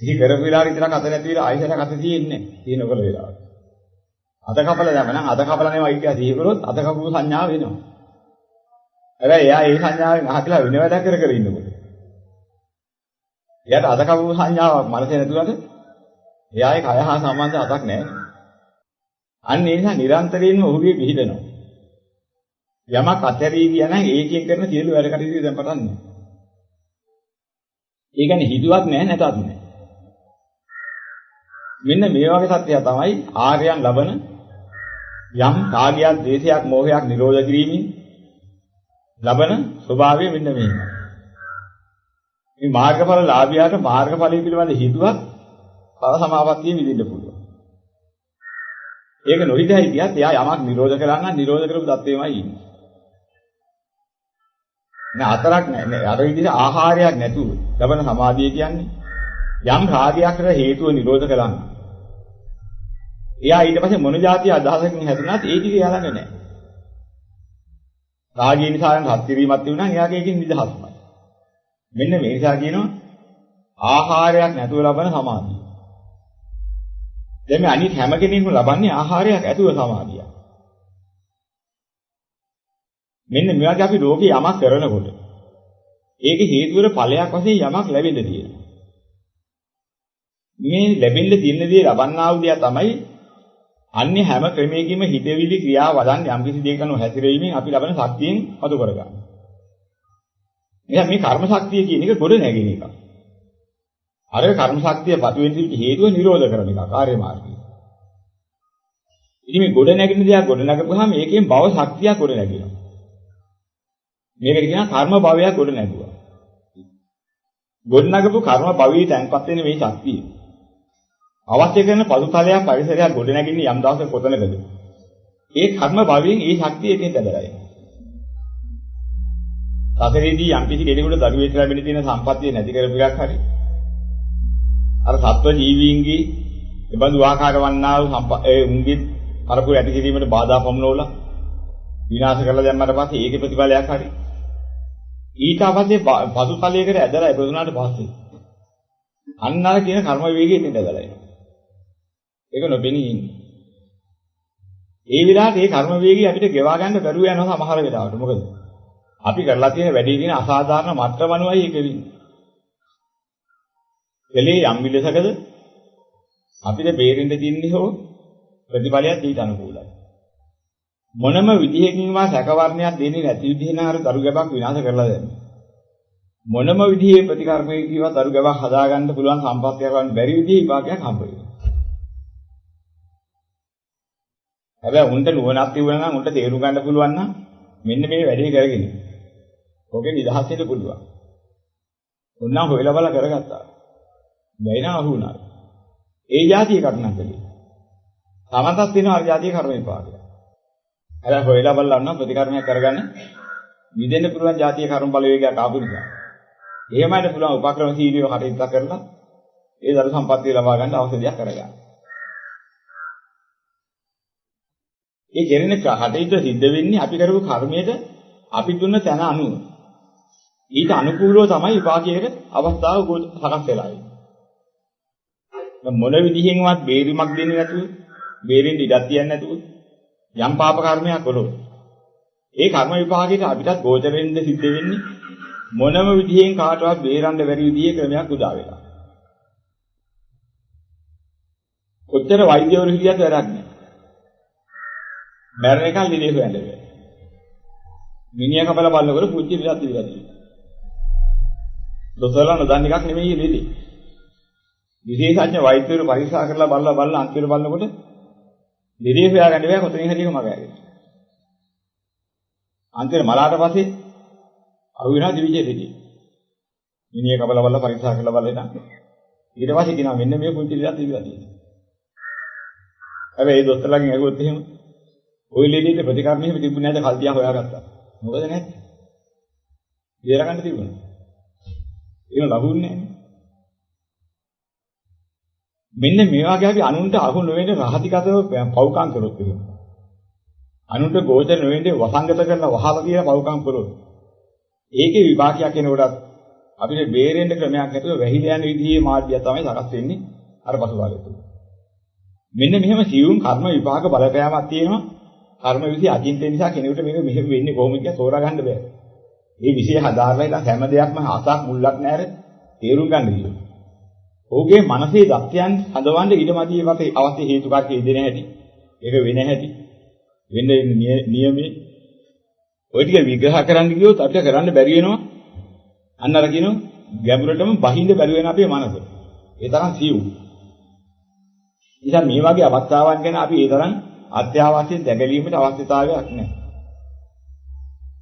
සිහි කරපු වෙලාවට විතරක් අත නැති වෙලා ආයෙසරක් අත තියෙන්නේ සිහි නොකල වෙලාවට. අත කපලා දැමනම් අත කපලා නෙවෙයි කියලා සිහි කරොත් අත කපපු සංඥාව වෙනවා. හැබැයි එයා ඒ සංඥාවෙන් අහකලා වෙන වැඩක් කර කර ඉන්නකොට. එයාට අත කපපු සංඥාවක් මනසේ නැතුවට එයාගේ කය හා සම්බන්ධ අතක් නැහැ. අන්න ඒ නිසා නිරන්තරයෙන්ම ඔහුගේ පිහිටනවා. යමක් අත්හැරී ගියා නම් ඒකෙන් කරන සියලු වැඩ කටයුතු දැන් පටන් ගන්නවා. ඒ කියන්නේ හිතුවක් නැහැ නැතත් නැහැ. මෙන්න මේ වගේ සත්‍යය තමයි ආර්යයන් ලබන යම් කාගයක්, ද්වේෂයක්, මෝහයක් නිරෝධ කිරීමෙන් ලබන ස්වභාවය මෙන්න මේක. මේ මාර්ගඵල ලාභියාට මාර්ගඵලයේ පිළිබඳ හිතුවක් ඵල සමාපත්තිය විඳින්න පුළුවන්. ඒක නොහිතයි කියත් එයා යමක් නිරෝධ කරා නම් නිරෝධ කරපු தත්වෙමයි ඉන්නේ. නෑ අතරක් නෑ. අර විදිහට ආහාරයක් නැතුව ලබන සමාධිය කියන්නේ යම් රාගයකට හේතුව නිරෝධ කළා නම්. එයා ඊට පස්සේ මොන જાතිය අදහසකින් හැදුනත් ඒ ටික එයා ළඟ නෑ. රාගය නිසා නම් හත් කිරීමක් තිබුණා නම් එයාගේ එකකින් නිදහස්මයි. මෙන්න මේ නිසා කියනවා ආහාරයක් නැතුව ලබන සමාධිය. දැන් මේ අනිත් හැම කෙනෙකුම ලබන්නේ ආහාරයක් ඇතුව සමාධිය. මෙන්න මේ වගේ අපි ලෝකේ යමක් කරනකොට ඒකේ හේතුවර ඵලයක් වශයෙන් යමක් ලැබෙන්න තියෙනවා. මේ ලැබෙන්න තියෙන දේ ලබන්නා වූ දේ තමයි අන්නේ හැම ක්‍රමයකින්ම හිතවිලි ක්‍රියා වදන් යම් කිසි දෙයක නොහැතිරීමෙන් අපි ලබන ශක්තියෙන් අතු කරගන්න. එහෙනම් මේ කර්ම ශක්තිය කියන එක ගොඩ නැගෙන එක. අර කර්ම ශක්තිය පතුවෙන් තිබිච්ච හේතුව නිරෝධ කරන එක කාර්ය මාර්ගය. ඉතින් මේ ගොඩ නැගෙන දේ ගොඩ නැගපුවාම ඒකෙන් භව ශක්තියක් ගොඩ නැගෙනවා. මේකට කියනවා කර්ම භවයක් ගොඩ නැගුවා. ගොඩ නැගපු කර්ම භවයේ තැන්පත් වෙන මේ ශක්තිය. අවශ්‍ය කරන පසුතලයක් පරිසරයක් ගොඩ නැගින්නේ යම් දවසක කොතනකද? ඒ කර්ම භවයෙන් ඒ ශක්තිය එතෙන් ඇදලා එනවා. සතරේදී යම් කිසි කෙනෙකුට දරුවෙක් ලැබෙන්න තියෙන සම්පත්තිය නැති කරපු එකක් හරි. අර සත්ව ජීවීන්ගේ බඳු ආකාර වන්නා වූ උන්ගේ අරපු ඇති කිරීමට බාධා පමුණවලා විනාශ කරලා දැම්මට පස්සේ ඒකේ ප්‍රතිඵලයක් හරි. ඊට අවශ්‍ය පසු ඵලයකට ඇදලා ඉපදුනාට පස්සේ අන්න අර කියන කර්ම වේගයෙන් ඇදලා එනවා. ඒක නොපෙනී ඉන්නේ. ඒ විලාට ඒ කර්ම වේගය අපිට ගෙවා ගන්න බැරුව යනවා සමහර වෙලාවට. මොකද අපි කරලා තියෙන වැඩේ දින අසාධාරණ මට්ටම අනුවයි ඒක වෙන්නේ. එලේ යම් විලසකද අපිට බේරෙන්න තින්නේ හෝ ප්‍රතිඵලයක් ඊට අනුකූලයි. මොනම විදිහකින් වා සැකවර්ණයක් දෙන්නේ නැති විදිහ නාර දරු ගැබක් විනාශ කරලා දැම්මේ. මොනම විදිහේ ප්‍රතිකර්මයකින්වත් දරු ගැබක් හදාගන්න පුළුවන් සම්පත්තියක් ගන්න බැරි විදිහේ විභාගයක් හම්බ වෙනවා. හැබැයි උන්ට නුවණක් තිබුණා නම් උන්ට තේරුම් ගන්න පුළුවන් නම් මෙන්න මේ වැඩේ කරගෙන. ඔකේ නිදහස් වෙන්න පුළුවන්. උන්නම් හොයලා බලා කරගත්තා. බැයි නා අහු වුණා. ඒ જાතිය කර්ණක් කළේ. තමන්ටත් වෙනවා අර જાතිය කර්ම විපාකය. හැබැයි හොයලා බලලා නම් ප්‍රතිකර්මයක් කරගන්න නිදෙන්න පුළුවන් જાතිය කර්ම බලවේගයක් ආපු නිසා. එහෙමයිද පුළුවන් උපක්‍රමශීලීව කටයුතු කරලා ඒ දරු සම්පත්තිය ලබා ගන්න අවශ්‍ය දෙයක් කරගන්න. ඒ කෙරෙන කටයුතු සිද්ධ වෙන්නේ අපි කරපු කර්මයට අපි දුන්න තැන අනුව. ඊට අනුකූලව තමයි විපාකයකට අවස්ථාව සකස් වෙලා ඉන්නේ. මොන විදිහෙන්වත් බේරීමක් දෙන්නේ නැතුව, බේරෙන්න ඉඩක් තියන්නේ නැතුව යම් පාප කර්මයක් කළොත් ඒ කර්ම විපාකයට අපිටත් ගෝචර වෙන්න සිද්ධ වෙන්නේ මොනම විදිහෙන් කාටවත් බේරන්න බැරි විදිහේ ක්‍රමයක් උදා වෙලා. කොච්චර වෛද්‍යවරු හිටියත් වැඩක් නැහැ. මරණ එක ලිලේ හොයන්න බෑ. මිනිහා කපලා බලනකොට පුංචි විලක් තියලා තියෙනවා. දොස්තරලා නොදන්න එකක් නෙමෙයි ලිලේ. විශේෂඥ වෛද්‍යවරු පරීක්ෂා කරලා බලලා අන්තිමට බලනකොට ලිලේ හොයාගන්න බෑ කොතනින් හරි එක මග ඇරෙන්න. අන්තිමට මලාට පස්සේ අහු වෙනවා දිවිජේ ලිලේ. මිනිහා කපලා පරීක්ෂා කරලා බලලා ඊට පස්සේ කියනවා මෙන්න මේ පුංචි විලක් තියලා තියෙනවා. හැබැයි ඒ දොස්තරලාගෙන් ඇහුවොත් එහෙම ඔය ලෙඩේට ප්‍රතිකර්ම එහෙම තිබුණේ නැද්ද කල්තියා හොයාගත්තා. මොකද නැත්තේ? බේරගන්න තිබුණා. ඒක ලබුන්නේ නැහැ. මෙන්න මේ වගේ අපි අනුන්ට අහු නොවෙන්න රහතිගතව පව්කම් කළොත් එහෙම. අනුන්ට ගෝචර නොවෙන්නේ වසංගත කරලා වහලා කියලා පව්කම් කළොත්. ඒකේ විපාකයක් එනකොටත් අපිට බේරෙන්න ක්‍රමයක් නැතුව වැහිලා යන විදිහේ මාර්ගය තමයි සකස් වෙන්නේ අර පසුබාලය තුල. මෙන්න මෙහෙම සියුම් කර්ම විපාක බලපෑමක් තියෙනවා. කර්ම විසි අචින්තය නිසා කෙනෙකුට මේක මෙහෙම වෙන්නේ කොහොමද කියලා තෝරා ගන්න බෑ. මේ විශේෂ හදාarලා ඉතින් හැම දෙයක්ම අසක් මුල්ලක් නැර තේරුම් ගන්න කිව්වා. ඔහුගේ මනසේ දක්යන් හදවන්න ඊටමදී වතේ අවශ්‍ය හේතු කාර්ය ඉදෙන හැටි. ඒක වෙන හැටි. වෙන්නේ නියමයේ. ඔය ටික විග්‍රහ කරන්න ගියොත් අපිට කරන්න බැරි වෙනවා. අන්න අර කියනවා ගැඹුරටම බහිඳ බැරි වෙන අපේ මනස. ඒ තරම් සියුම්. ඉතින් මේ වගේ අවස්ථාවන් ගැන අපි ඒ තරම් අත්‍යවශ්‍ය දැකීමට අවශ්‍යතාවයක් නැහැ.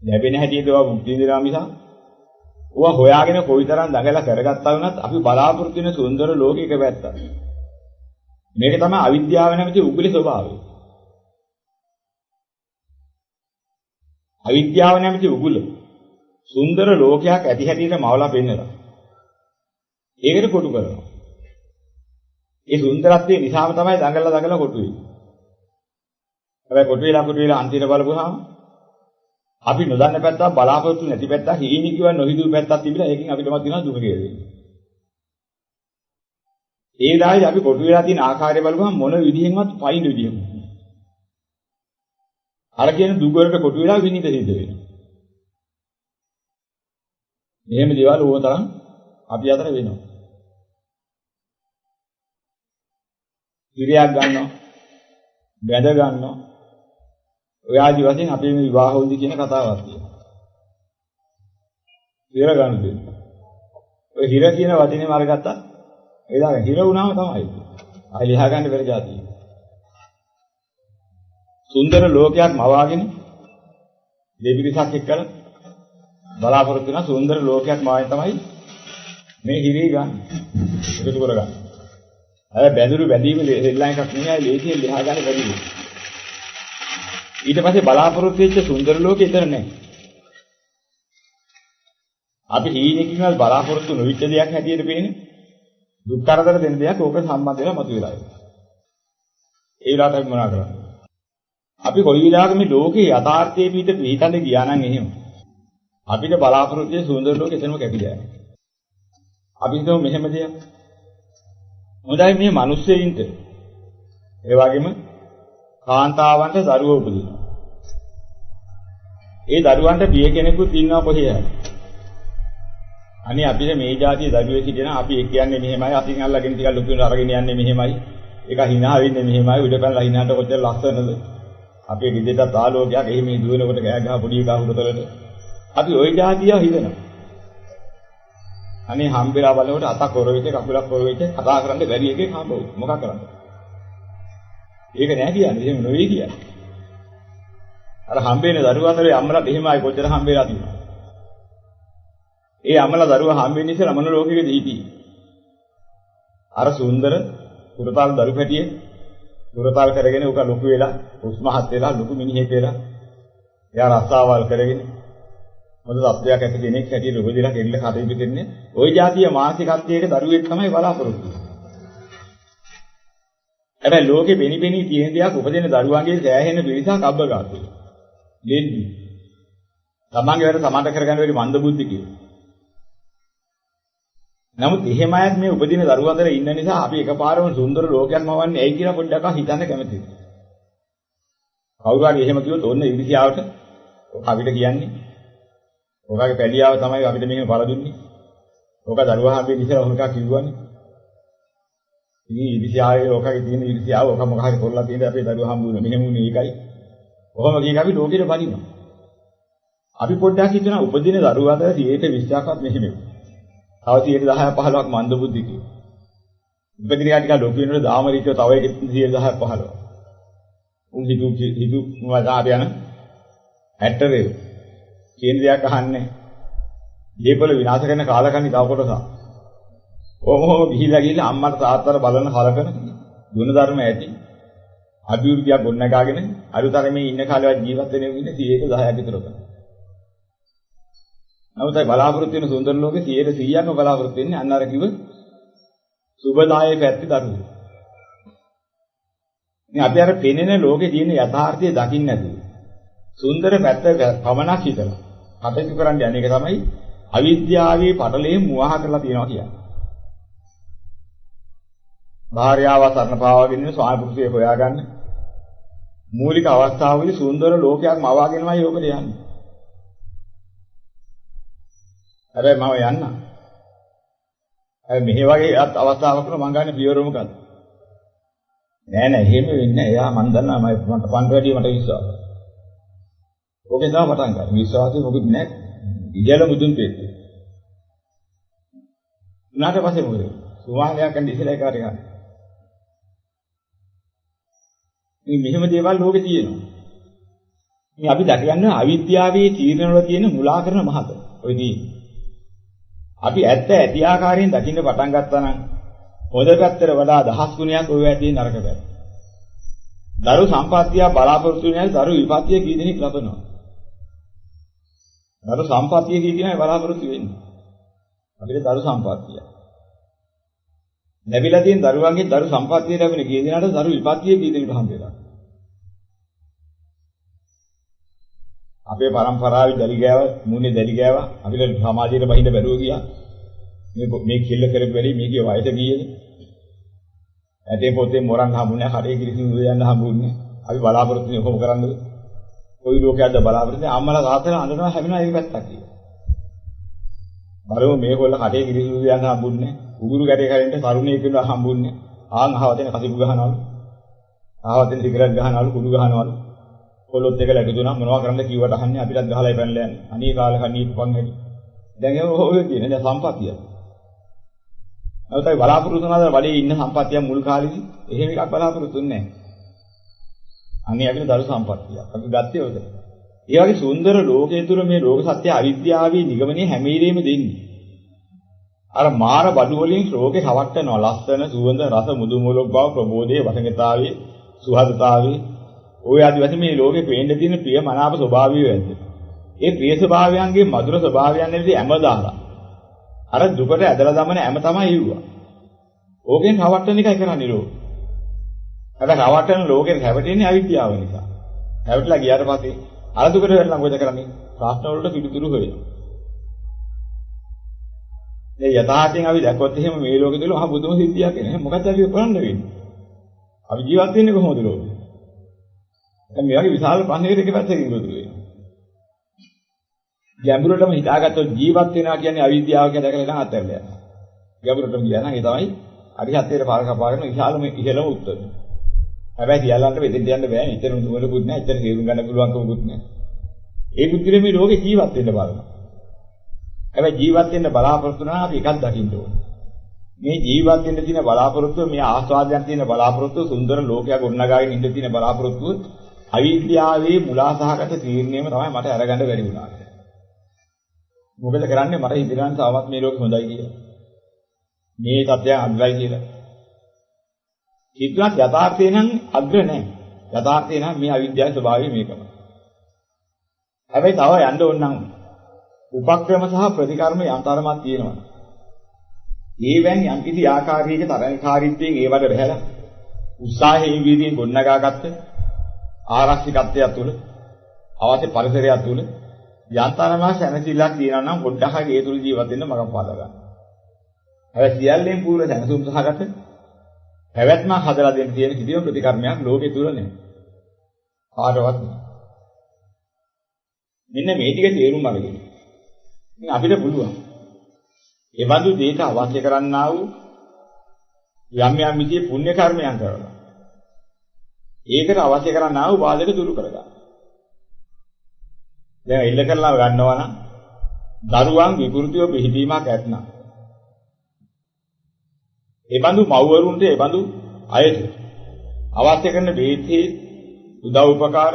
ලැබෙන හැටියට ඒවා මුක්ති විඳිනවා මිස ඕවා හොයාගෙන කොයිතරම් දඟලලා කරගත්තා වුණත් අපි බලාපොරොත්තු වෙන සුන්දර ලෝකයක පැත්තක්. මේක තමයි අවිද්‍යාව නැමැති උගුලේ ස්වභාවය. අවිද්‍යාව නැමැති උගුල සුන්දර ලෝකයක් ඇති හැටියට මවලා පෙන්නනවා. ඒකට කොටු කරනවා. ඒ සුන්දරත්වයේ නිසාම තමයි දඟලලා කොටු වෙන්නේ. හැබැයි කොට වෙලා අන්තිමට බලපුවාම අපි නොදන්න පැත්තක් බලාපොරොත්තු නැති පැත්තක් හීනි කිව්ව නොහිතුව පැත්තක් තිබිලා ඒකෙන් අපිටම තියෙනවා දුක කියලා. ඒ විදිහට අපි කොට වෙලා තියෙන ආකාරය බලපුවාම මොන විදිහෙන්වත් පයින් විදිහෙම. අර කියන දුක වලට කොට වෙලා විනිත සිද්ධ වෙනවා. මෙහෙම දේවල් ඕන තරම් අපි අතර වෙනවා. ඉරියක් ගන්නවා. බැඳ ගන්නවා. ඔය ආදි වශයෙන් අපි මේ විවාහ වුණි කියන කතාවක් තියෙනවා. හිර ගන්න දෙන්න. ඔය හිර කියන වචනේම අරගත්තා. ඒ දාගෙන හිර වුණාම තමයි. ආයි ලියා ගන්න බැරි જાතියි. සුන්දර ලෝකයක් මවාගෙන දෙවිරිසක් එක්කලා බලාපොරොත්තු වෙන සුන්දර ලෝකයක් මවාගෙන තමයි මේ හිරේ ගන්න. එකතු කරගන්න. අර බැඳුරු බැඳීම දෙල්ලන් එකක් නෙවෙයි ලේසියෙන් ලියා ගන්න බැරි. ඊට පස්සේ බලාපොරොත්තු වෙච්ච සුන්දර ලෝකෙ ඉතර නැහැ. අපි හීනකින්වත් බලාපොරොත්තු නොවිච්ච දෙයක් හැටියට පේන්නේ දුක් කරදර දෙන දෙයක් ඕක සම්බන්ධ වෙලා මතුවලා ඉන්නේ. ඒ වෙලාවට අපි මොනවා කරන්නේ? අපි කොයි වෙලාවක මේ ලෝකේ යථාර්ථයේ පිටන්න ගියා නම් එහෙම අපිට බලාපොරොත්තු වෙන සුන්දර ලෝකෙ එතනම කැපිලා යනවා. අපි හිතමු මෙහෙම දෙයක්. හොඳයි මේ මිනිස්සෙයින්ට ඒ වගේම කාන්තාවන්ට දරුවෝ උපදිනවා. ඒ දරුවන්ට පිය කෙනෙකුත් ඉන්නවා කොහේ හරි. අනේ අපිට මේ જાතිය දරුවෙක් හිටියනම් අපි ඒ කියන්නේ මෙහෙමයි අතින් අල්ලගෙන ටිකක් ලොකු වෙන අරගෙන යන්නේ මෙහෙමයි. ඒක hina වෙන්නේ මෙහෙමයි. උඩ පැනලා hinaට කොච්චර ලස්සනද. අපේ විදේට ආලෝකයක් එහෙම දුවනකොට කෑ ගහ පොඩි එකා උඩතලට. අපි ওই જાතිය හිතනවා. අනේ හම්බෙලා බලනකොට අතක් කොර වෙච්ච කකුලක් කොර වෙච්ච කතා කරන්න බැරි එකේ හම්බ වුණා. මොකක් කරන්නද? ඒක නෑ කියන්නේ. එහෙම නෙවෙයි කියන්නේ. අර හම්බෙන දරුවා අතරේ අම්මලාට එහෙමයි කොච්චර හම්බෙලා තියෙනවා. ඒ අම්මලා දරුවා හම්බෙන්නේ ඉස්සෙල්ලා මොන ලෝකෙකද හිටියේ? අර සුන්දර පුරපාල දරු පැටියේ පුරපාල කරගෙන උක ලොකු වෙලා උස්මහත් වෙලා ලොකු මිනිහෙක් වෙලා එයා රස්සාවල් කරගෙන මොකද අප්‍රියක් ඇති කෙනෙක් හැටියට උපදිලා කෙල්ල කටයුතු දෙන්නේ ওই જાතිය මානසිකත්වයක දරුවෙක් තමයි බලාපොරොත්තු වෙන්නේ. හැබැයි ලෝකෙ බෙනි තියෙන දේක් උපදින දරුවන්ගේ සෑහෙන පිරිසක් අබ්බගාතු. දෙන්නි. තමන්ගේ වැඩ සමාත කරගන්න වෙලෙ මන්ද බුද්ධි කියන. නමුත් එහෙම අයත් මේ උපදින දරුවෝ අතර ඉන්න නිසා අපි එකපාරම සුන්දර ලෝකයක් මවන්නේ ඇයි කියලා පොඩ්ඩක් හිතන්න කැමතියි. කවුරු හරි එහෙම කිව්වොත් ඕන්න ඉරිසියාවට අපිට කියන්නේ. ඔකගේ පැලියාව තමයි අපිට මෙහෙම පළදුන්නේ. ඔක දරුවා හැබැයි ඉතින් ඔක කිව්වනේ. ඉතින් ඉරිසියාවේ ඔකගේ තියෙන ඉරිසියාව ඔක මොකක් හරි කරලා තියෙන අපේ දරුවා හම්බුනේ මෙහෙම උනේ ඒකයි. කොහොම කීක අපි ලෝකෙට බලිනවා. අපි පොඩ්ඩක් හිතනවා උපදින දරුවා අතර 120ක්වත් මෙහෙම. තව 10 15ක් මන්ද බුද්ධි කියනවා. උපදින ටික ලොකු වෙනකොට දාමරිකව තව එක 10 15. උන් හිතු මොනවද යන ඇටරේ කියන දෙයක් අහන්නේ. දීපල විනාශ කරන කාලකන්ණි තව කොටසක්. ඔහොම ගිහිල්ලා අම්මට තාත්තට බලන හලකන ගුණ ධර්ම ඇති. අභිවෘද්ධියක් ගොඩනගාගෙන අලුතරමේ ඉන්න කාලේවත් ජීවත් වෙන ඉන්නේ 10ක විතර තමයි. නමුත් ඒ බලාපොරොත්තු වෙන සුන්දර ලෝකේ 100%ක්ම බලාපොරොත්තු වෙන්නේ අන්න අර කිව්ව සුබදායක පැත්ත දරුවෝ. ඉතින් අපි අර පෙනෙන ලෝකේ තියෙන යථාර්ථය දකින්න නැතුව සුන්දර පැත්ත පමණක් හිතලා කටයුතු කරන්න යන එක තමයි අවිද්‍යාවේ පටලයෙන් මුවහ කරලා තියනවා කියන්නේ. භාර්යාව සරණ පාවාගෙන ඉන්න ස්වාමි පුරුෂයෙක් හොයාගන්න මූලික අවස්ථාවේදී සුන්දර ලෝකයක් මවාගෙනමයි යෝගට යන්නේ. හැබැයි මම යන්න. මෙහෙ වගේ අවස්ථාවක මම ගන්න පියවර මොකද්ද? නෑ එහෙම වෙන්නේ නෑ. එයා මන් දන්නවා මට පන්ට වැඩිය මට විශ්වාසයි. ඕකේ තමයි පටන් ගන්න. විශ්වාසය මොකුත් නෑ. ඉජල මුදුන් පෙත්තේ. උනාට පස්සේ මොකද? සුමාලයක් ගන්න ඉස්සෙල්ලා කාට ගන්න. මේ මෙහෙම දේවල් ලෝකේ තියෙනවා. මේ අපි දැකගන්න අවිද්‍යාවේ තීරණවල තියෙන මුලා කරන මහත. ඔය තියෙන්නේ. අපි ඇත්ත ඇති ආකාරයෙන් දකින්න පටන් ගත්තා නම් හොඳ පැත්තට වඩා දහස් ගුණයක් ඔය ඇදී නරක පැත්ත. දරු සම්පත්තිය බලාපොරොත්තු වෙන දරු විපත්තිය කී දෙනෙක් ලබනවා. දරු සම්පත්තිය කී දෙනෙක් බලාපොරොත්තු වෙන්නේ. අපිට දරු සම්පත්තිය. ලැබිලා තියෙන දරුවන්ගේ දරු සම්පත්තිය ලැබෙන කී දෙනාට දරු විපත්තිය කී දෙනෙක් හම්බ වෙලා. අපේ පරම්පරාවේ දැලි ගෑව, මුනේ දැලි ගෑව, අපිට සමාජයට බහිඳ බැලුව ගියා. මේ කිල්ල කරපු වෙලේ මේකේ වයස කීයද? ඇටේ පොතේ මොරන් හම්බුනේ, කඩේ කිරිසිදු යන්න හම්බුනේ. අපි බලාපොරොත්තු වෙන්නේ කොහොම කරන්නද? කොයි ලෝකයක්ද බලාපොරොත්තු වෙන්නේ? අම්මලා තාත්තලා අඬනවා හැමෙනවා ඒක පැත්තක් කියලා. බලමු මේගොල්ල කඩේ කිරිසිදු යන්න හම්බුනේ. උගුරු ගැටේ කරින්න තරුණයෙක් වෙනවා හම්බුනේ. ආන් අහවතෙන් කසිපු ගහනවලු. අහවතෙන් සිගරට් ගහනවලු, කුඩු ගහනවලු. කොළොත් එක ලැබුණා මොනවා කරන්නද කිව්වට අහන්නේ අපිටත් ගහලා පැනලා යන්නේ. අනේ කාලේ කන්නේ පන් හැටි. දැන් ඒක ඔය කියන්නේ දැන් සම්පත්තිය. නැවතයි බලාපොරොත්තු වෙනවාද වැඩි ඉන්න සම්පත්තිය මුල් කාලෙදි එහෙම එකක් බලාපොරොත්තු වෙන්නේ නැහැ. අනේ අපිට දරු සම්පත්තිය. අපි ගත්තේ ඔතන. ඒ වගේ සුන්දර ලෝකයේ තුර මේ ලෝක සත්‍ය අවිද්‍යාවේ නිගමනයේ හැම ඉරේම දෙන්නේ. අර මාර බඩු වලින් ශ්ලෝකේ රවට්ටනවා. ලස්සන සුවඳ රස මුදු මොලොක් බව ප්‍රබෝධයේ වසඟතාවේ සුහදතාවේ ওই ආදි වශයෙන් මේ ලෝකේ පේන්න තියෙන ප්‍රිය මනාප ස්වභාවය ඇද්ද. ඒ ප්‍රිය ස්වභාවයන්ගේ මధుර ස්වභාවයන් නෙවෙයි හැම දාලා. අර දුකට ඇදලා දමන හැම තමයි හිව්වා. ඕකෙන් රවට්ටන එකයි කරන්නේ ලෝකෙ. හැබැයි රවට්ටන ලෝකෙන් හැවටෙන්නේ අවිද්‍යාව නිසා. හැවටලා ගියාට පස්සේ අර දුකට වෙලා මොකද කරන්නේ? ප්‍රශ්න වලට පිළිතුරු හොයනවා. මේ යථාර්ථයෙන් අපි දැක්කොත් එහෙම මේ ලෝකෙ තුල මහ බුදුම සිද්ධියක් එන්නේ. මොකක්ද අපි කරන්න වෙන්නේ? අපි ජීවත් වෙන්නේ කොහොමද ලෝකෙ? දැන් මේ වගේ විශාල ප්‍රශ්නයකට එක පැත්තකින් ගොදුරු වෙනවා. ගැඹුරටම හිතාගත්තොත් ජීවත් වෙනවා කියන්නේ අවිද්‍යාව කියලා දැකලා නම් අත්හැරලා යනවා. ගැඹුරටම ගියා නම් ඒ තමයි අරිහත්ත්වයට පාර කපාගෙන විශාලම ඉහළම උත්තර. හැබැයි සියල්ලන්ට වෙදෙන්න යන්න බෑ. ඊතර නුවණකුත් නැහැ. ඊතර හේරුම් ගන්න පුළුවන්කමකුත් නැහැ. ඒ බුද්ධිලේ මේ ලෝකේ ජීවත් වෙන්න බලනවා. හැබැයි ජීවත් වෙන්න බලාපොරොත්තු වෙනවා අපි එකක් දකින්න ඕනේ. මේ ජීවත් වෙන්න තියෙන බලාපොරොත්තුව, මේ ආස්වාදයන් තියෙන බලාපොරොත්තුව, සුන්දර ලෝකයක් ගොඩනගාගෙන ඉන්න තියෙන බලාපොරොත්තුව අවිද්‍යාවේ මුලාසහගත තීරණයම තමයි මට අරගන්න බැරි වුණා. මොකද කරන්නේ මට හිතෙනවා තාමත් මේ ලෝකෙ හොඳයි කියලා. මේ තත්ත්වයන් අග්‍රයි කියලා. හිතුවත් යථාර්ථය නම් අග්‍ර නැහැ. යථාර්ථය නම් මේ අවිද්‍යාවේ ස්වභාවය මේකම. හැබැයි තව යන්න ඕන නම් උපක්‍රම සහ ප්‍රතිකර්ම යන්තරමක් තියෙනවා. ඒවෙන් යම්කිසි ආකාරයක තරංකාරීත්වයෙන් ඒවට බහැලා උත්සාහයෙන් වීර්යයෙන් ගොඩනගාගත්ත ආරක්ෂිතත්වයක් තුළ අවශ්‍ය පරිසරයක් තුළ යන්තරමක් සැනසෙල්ලක් තියෙනවා නම් පොඩ්ඩක් ඒ තුළ ජීවත් වෙන්න මගක් පාදා ගන්න. හැබැයි සියල්ලෙන් පූර්ව සැනසුම් සහගත පැවැත්මක් හදලා දෙන්න තියෙන කිසිම ප්‍රතිකර්මයක් ලෝකේ තුල නැහැ. කාටවත් නෑ. මෙන්න මේ ටික තේරුම් අරගෙන. ඉතින් අපිට පුළුවන්. ඒ බඳු දෙයක අවශ්‍ය කරන්නා වූ යම් යම් විදිහේ පුණ්‍ය කර්මයන් කරලා. ඒකට අවශ්‍ය කරන්නා වූ බාධක දුරු කරගන්න. දැන් එල්ල කරලා ගන්නවා නම් දරුවන් විකෘතිව පිළිදීමක් ඇත්නම්. ඒ බඳු මව්වරුන්ට ඒ බඳු අයට අවශ්‍ය කරන බේතේ උදව් උපකාර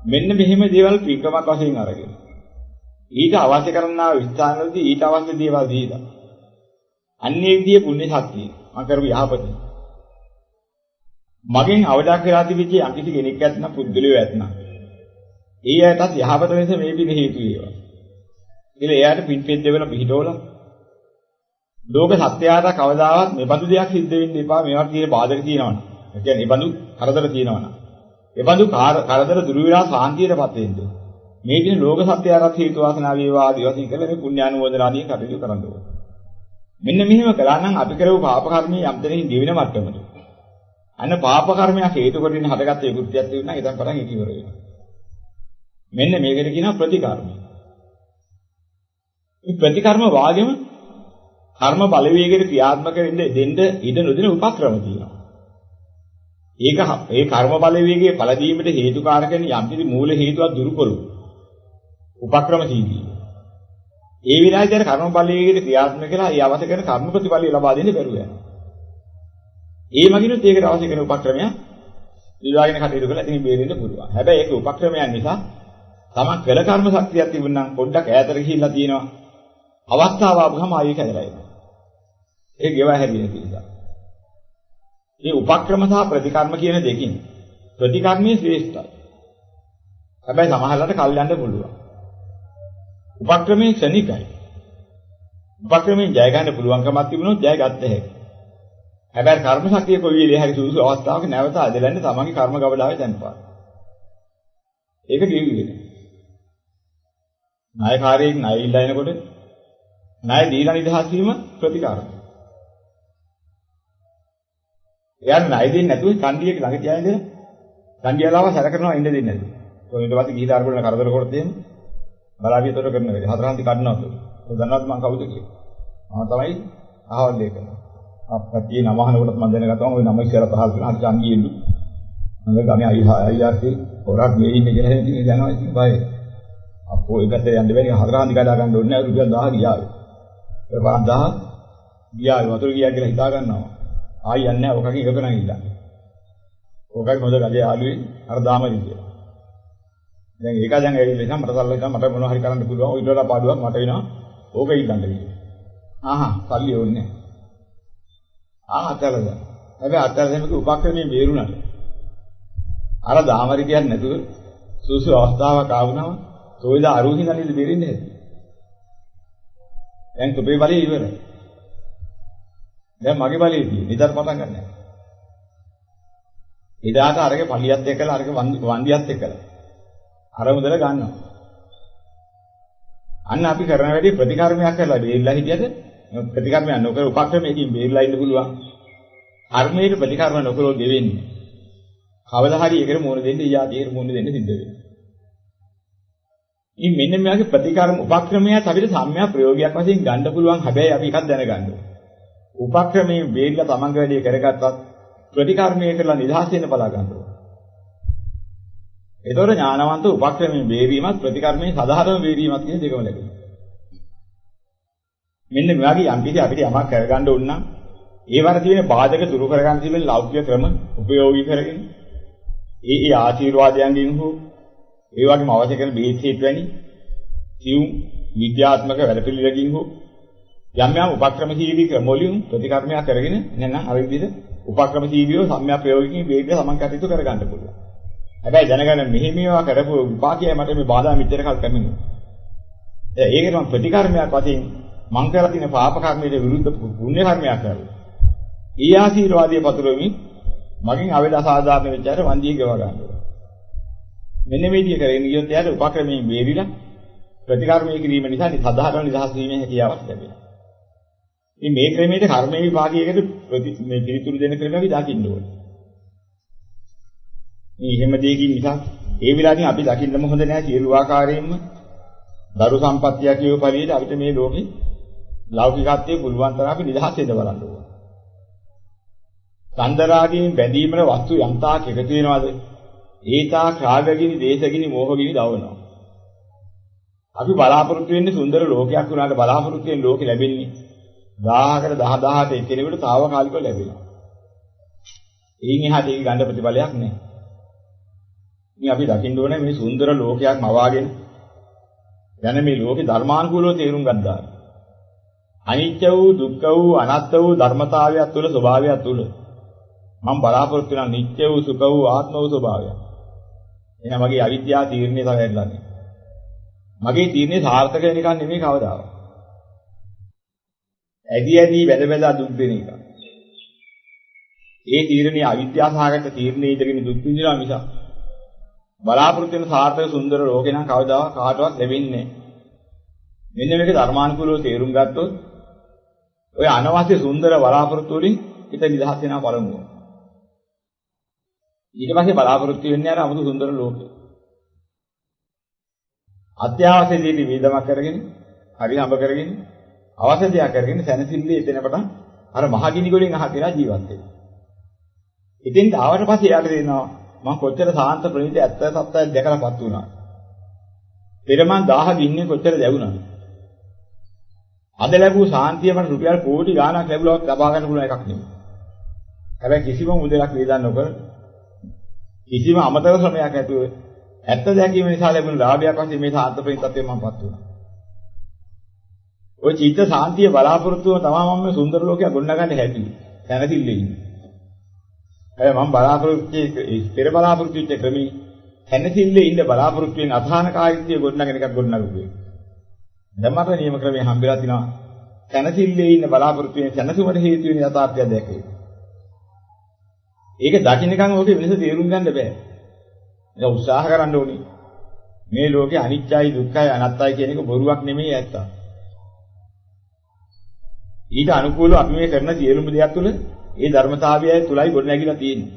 මෙන්න මෙහෙම දේවල් පිටකමක් වශයෙන් අරගෙන ඊට අවශ්‍ය කරනා විස්ථානවලදී ඊට අවශ්‍ය දේවල් දීලා අන්නේ විදියේ පුණ්‍ය ශක්තිය මම කරපු යහපත මගෙන් අවඩක් වෙලා තිබිච්ච යම්කිසි කෙනෙක් ඇත්නම් පුද්ගලයෝ ඇත්නම් ඒ අයටත් යහපත වෙනස මේ පිළ හේතු වේවා. ඉතින් එයාට පිටපෙත් දෙවන පිටෝලා ලෝක සත්‍යයට කවදාවත් මේ බඳු දෙයක් සිද්ධ වෙන්න එපා. මේවට තියෙන බාධක තියෙනවනේ. ඒ කියන්නේ මේ බඳු කරදර තියෙනවනේ. ඒ බඳු කරදර දුරු වෙලා සාන්තියටපත් වෙන්න. මේ දින ලෝක සත්‍යයට හේතු වාසනා වේවා ආදී වශයෙන් කියලා මේ පුණ්‍යානුමෝදනාදී කටයුතු කරන්න ඕනේ. මෙන්න මෙහෙම කළා නම් අපි කරපු පාප කර්මයේ යම් දෙනකින් ගෙවෙන මට්ටමට. අන්න පාප කර්මයක් හේතු කොටින් හටගත්ත ඒ කෘත්‍යයක් තිබුණා ඊටන් පටන් ඒක ඉවර වෙනවා. මෙන්න මේකට කියනවා ප්‍රතිකර්ම. මේ ප්‍රතිකර්ම වාගෙම කර්ම බලවේගයට ක්‍රියාත්මක වෙන්න දෙන්න ඉඩ නොදෙන උපක්‍රම තියෙනවා. ඒක ඒ කර්ම බලවේගයේ ඵල දීමට හේතුකාරක වෙන යම්කිසි මූල හේතුවක් දුරු කරු. උපක්‍රම සීදී. ඒ විලාසයෙන් කර්ම බලවේගයට ක්‍රියාත්මක කළා ඒ අවශ්‍ය කරන කර්ම ප්‍රතිඵලය ලබා දෙන්න බැරුව යනවා. ඒ මගිනුත් ඒකට අවශ්‍ය කරන උපක්‍රමය දිවාගෙන කටයුතු කළා ඉතින් බේරෙන්න පුළුවන්. හැබැයි ඒක උපක්‍රමයන් නිසා තමන් කළ කර්ම ශක්තියක් තිබුණනම් පොඩ්ඩක් ඈතට ගිහිල්ලා තියෙනවා. අවස්ථාව ආවම ආයෙ කැදලා එනවා. ඒ ගෙවා හැරියෙන නිසා. මේ උපක්‍රම සහ ප්‍රතිකර්ම කියන දෙකින් ප්‍රතිකර්මයේ ශ්‍රේෂ්ඨයි. හැබැයි සමහරවිට කල් යන්න පුළුවන්. උපක්‍රමයේ ක්ෂණිකයි. උපක්‍රමයෙන් ජය ගන්න පුළුවන්කමක් තිබුණොත් ජය ගන්න හැකියි. හැබැයි කර්ම ශක්තිය කොයි වෙලේ හරි සුදුසු අවස්ථාවක නැවත අදලන්නේ තමන්ගේ කර්ම ගබඩාවේ තැන්පත්. ඒක ගෙවින්නේ. ණයකාරයෙක් ණය ඉල්ලා එනකොට ණය දීලා නිදහස් වීම ප්‍රතිකාරයි. එයාට ණය දෙන්නේ නැතුව කණ්ඩියක ළඟ තියාගෙන ඉඳලා කණ්ඩියලාව සැර කරනවා ඉන්න දෙන්නේ නැති. ඊට පස්සේ ගිහිදාර කරන කරදර කරොත් එහෙම බලාපියතොට කරන වෙලේ හතරන්ති කඩනවා ඒක. ඔය දන්නවද මම කවුද කියලා? මම තමයි අහවල් දෙයක් කරනවා. අප්පටි නම අහනකොටත් මම දැනගත්තා ওই නම ඉස්සරහ පහල් කරන හරි චන්දියෙලු. මම ගමේ අයියාස්සේ හොරක් මේ ඉන්නේ කියලා හිතේ යනවා ඉතින් බයයි. අපෝ ඒකට යන්න බැරි හතරන්ති කඩා ගන්න ඕනේ නැහැ රුපියල් 1000 ගියාවේ. ඒ 5000 ගියාවේ වතුර ගියා කියලා හිතා ගන්නවා. ආයි යන්නේ නැහැ ඔකකින් එකක නම් ඉල්ලන්නේ. ඔකයි මොකද ගලේ ආලුවේ අර දාමරි කියලා. දැන් ඒක දැන් ඇවිල්ලා ඉතින් මට සල්ලි ගන්න මට මොනවා හරි කරන්න පුළුවන්. ඔය ඊට වඩා පාඩුවක් මට වෙනවා. ඕක ඉල්ලන්න කියලා. ආහා සල්ලි ඕනේ නැහැ. අතලද. හැබැයි අතලද මේක උපක්‍රමයේ බේරුණාට. අර දාමරි කියන්නේ නැතුව සුසු අවස්ථාවක් ආවම තෝයිද අරුහිනා නේද බෙරින්නේ හැටි. දැන් ඔබේ බලය ඉවරයි. දැන් මගේ බලය තියෙන්නේ. නිතර පටන් ගන්නෑ. එදාට අරගේ පලියත් එක්කලා අරගේ වන්දියත් එක්කලා අර මුදල ගන්නවා. අන්න අපි කරන වැඩි ප්‍රතිකර්මයක් කරලා බේරිලා හිටියද ප්‍රතිකර්මයක් නොකර උපක්‍රමයකින් බේරිලා ඉන්න පුළුවන්. කර්මයේ ප්‍රතිකර්ම නොකරෝ දෙවෙන්නේ. කවදා හරි ඒකට මොන දෙන්න ඊයාදීට මොන දෙන්න සිද්ධ වෙනවා. මෙන්න මෙයාගේ ප්‍රතිකර්ම උපක්‍රමයක් අපිට සම්‍යක් ප්‍රයෝගයක් වශයෙන් ගන්න පුළුවන්. හැබැයි අපි එකක් දැනගන්න ඕනේ. උපක්‍රමයෙන් බේරිලා තමන්ගේ වැඩේ කරගත්තත් ප්‍රතිකර්මයේ කරලා නිදහස් වෙන්න බලා ගන්න ඕනේ. ඒතොර ඥානවන්ත උපක්‍රමයෙන් බේරීමත් ප්‍රතිකර්මයෙන් සාධාරණ බේරීමත් කියන දෙකම ලැබෙනවා. මෙන්න මෙයාගේ යම්කිසි අපිට යමක් කරගන්න ඕන නම් ඒ වර තියෙන බාධක දුරු කරගන්න තිබෙන ලෞකික ක්‍රම උපයෝගී කරගෙන ඒ ආශිර්වාදයන්ගෙන් හෝ ඒ වගේම අවශ්‍ය කරන බේත් හේත් වැනි සියුම් විද්‍යාත්මක වැඩපිළිවෙලකින් හෝ යම් යම් උපක්‍රමශීලී ක්‍රමවලින් ප්‍රතිකර්මයක් කරගෙන නැත්නම් අර විදිහට උපක්‍රමශීලීව සම්‍යක් ප්‍රයෝගිකින් වේගය සමන් කටයුතු කරගන්න පුළුවන්. හැබැයි දැනගන්න මෙහි මේවා කරපු විපාකයයි මට මේ බාධා මෙච්චර කල් කැමිනුනේ. ඒකට මම ප්‍රතිකර්මයක් වශයෙන් මං කරලා තියෙන පාප කර්මයට විරුද්ධ පුණ්‍ය කර්මයක් කරලා. ඊ ආශිර්වාදයේ පතුරෙමින් මගෙන් අවේද අසාධාරණ වෙච්ච අර වන්දිය ගෙව ගන්නවා. මෙන්න මේ විදිය කරගෙන ගියොත් එයාට උපක්‍රමයෙන් වේවිලා ප්‍රතිකර්මයේ කිරීම නිසා සාධාරණ නිදහස් වීමේ හැකියාවක් ලැබෙනවා. ඉතින් මේ ක්‍රමයේ කර්මයේ විපාකයකට මේ පිළිතුරු දෙන ක්‍රම අපි දකින්න ඕනේ. මේ හැම දෙයකින් නිසා ඒ විලාදී අපි දකින්නම හොඳ නැහැ සියලු ආකාරයෙන්ම දරු සම්පත්තිය කියව පරිදි අපිට මේ ලෝකේ ලෞකිකත්වයේ පුළුවන් තරම් අපි නිදහස් වෙන්න බලන්න ඕනේ. සඳරාගයෙන් බැඳීමේ වස්තු යම්තාක් එකතු වෙනවද? ඒතා ක්‍රාගගිනි, දේශගිනි, මෝහගිනි දවනවා. අපි බලාපොරොත්තු වෙන්නේ සුන්දර ලෝකයක් වුණාට බලාපොරොත්තු වෙන ලෝකෙ ලැබෙන්නේ 1000කට 10000ට එක්කෙනෙකුට తాවකාලිකව ලැබෙනවා. එයින් එහාට ඒක ගන්න ප්‍රතිඵලයක් නැහැ. ඉතින් අපි දකින්න ඕනේ මේ සුන්දර ලෝකයක් මවාගෙන යන මේ ලෝකේ ධර්මානුකූලව තේරුම් ගන්නවා. අනිත්‍ය වූ, දුක්ඛ වූ, අනාත්ම වූ ධර්මතාවයක් තුළ ස්වභාවයක් තුළ මම බලාපොරොත්තු වෙන නිත්‍ය වූ, සුඛ වූ, ආත්ම වූ ස්වභාවයක්. එහෙනම් මගේ අවිද්‍යාව තීරණය තමයි වෙන්නේ. මගේ තීරණේ සාර්ථක වෙන එකක් නෙමෙයි කවදාවත්. ඇදී වැද දුක් දෙන එක. ඒ තීරණේ අවිද්‍යාසහගත තීරණේ ඉදගෙන දුක් විඳිනවා මිස බලාපොරොත්තු වෙන සාර්ථක සුන්දර ලෝකේ නම් කවදාවත් කාටවත් ලැබෙන්නේ නැහැ. මෙන්න මේක ධර්මානුකූලව තේරුම් ගත්තොත් ඔය අනවශ්‍ය සුන්දර බලාපොරොත්තු වලින් හිත නිදහස් වෙනවා පළමුව. ඊට පස්සේ බලාපොරොත්තු වෙන්නේ අර 아무තු සුන්දර ලෝකෙ. අත්‍යවශ්‍ය දේටි වේදමක් කරගෙන, හරි හම්බ කරගෙන, අවශ්‍ය දෙයක් කරගෙන සැනසෙල්ලේ එතනපට අර මහගිනි ගොඩෙන් අහගෙන ජීවත් වෙනවා. ඉතින් ආවට පස්සේ යාට දෙනවා මම කොච්චර සාන්ත ප්‍රණීත ඇත්ත සත්‍යයක් දැකලාපත් වුණා. පෙර මං 1000 ගින්නේ කොච්චර දැවුණාද? අද ලැබූ සාන්තිය මට රුපියල් කෝටි ගාණක් ලැබුණාත් ලබා ගන්න පුළුවන් එකක් නෙමෙයි. හැබැයි කිසිම මුදලක් වේදන් නොකර කිසිම අමතර ශ්‍රමයක් නැතුව ඇත්ත දැකීම නිසා ලැබුණු ලාභයක් වශයෙන් මේ සාන්ත ප්‍රණීතත්වයෙන් මමපත් වුණා. ওই චිත්ත සාන්තිය බලාපොරොත්තුව තමයි මම මේ සුන්දර ලෝකයක් ගොඩනගන්න හැටි. දැනසිල්ලේ ඉන්නේ. මම බලාපොරොත්තු පෙර බලාපොරොත්තු වෙච්ච ක්‍රමී හැනසිල්ලේ ඉන්න බලාපොරොත්තු වෙන අධානකාරීත්වය ගොඩනගෙන එකක් ගොඩනගුවේ. දැන් මට නියම ක්‍රමයේ හම්බෙලා තිනවා හැනසිල්ලේ ඉන්න බලාපොරොත්තු වෙන සැනසුමට හේතු වෙන යථාර්ථය දැකේ. ඒක දකින්නකන් ඕකේ වෙනස තේරුම් ගන්න බෑ. ඒක උත්සාහ කරන්න ඕනේ. මේ ලෝකේ අනිත්‍යයි දුක්ඛයි අනාත්තයි කියන එක බොරුවක් නෙමෙයි ඇත්ත. ඊට අනුකූලව අපි මේ කරන සියලුම දේවල් තුළ ඒ ධර්මතාවයයි තුලයි ගොඩ නැගිලා තියෙන්නේ.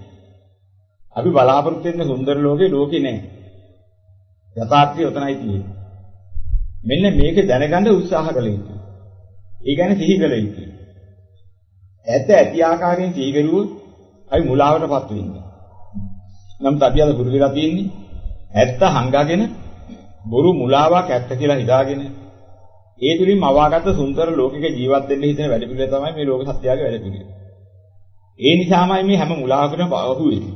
අපි බලාපොරොත්තු වෙන සුන්දර ලෝකේ නෑ. යථාර්ථය උතනයි තියෙන්නේ. මෙන්න මේක දැනගන්න උත්සාහ කළ යුතුයි. ඒ කියන්නේ සිහි කළ යුතුයි. ඇත්ත ඇති ආකාරයෙන් සිහි කරුවොත් අපි මුලාවටපත් වෙන්නේ. නම් තපියද පුරු වෙලා තියෙන්නේ. ඇත්ත හංගාගෙන බොරු මුලාවක් ඇත්ත කියලා හිතාගෙන ඒ තුලින් මවාගත්ත සුන්දර ලෝකයක ජීවත් වෙන්න හිතන වැඩ පිළිවෙල තමයි මේ ලෝක සත්‍යයේ වැඩ පිළිවෙල. ඒ නිසාමයි මේ හැම මුලාවකටම අහු වෙන්නේ.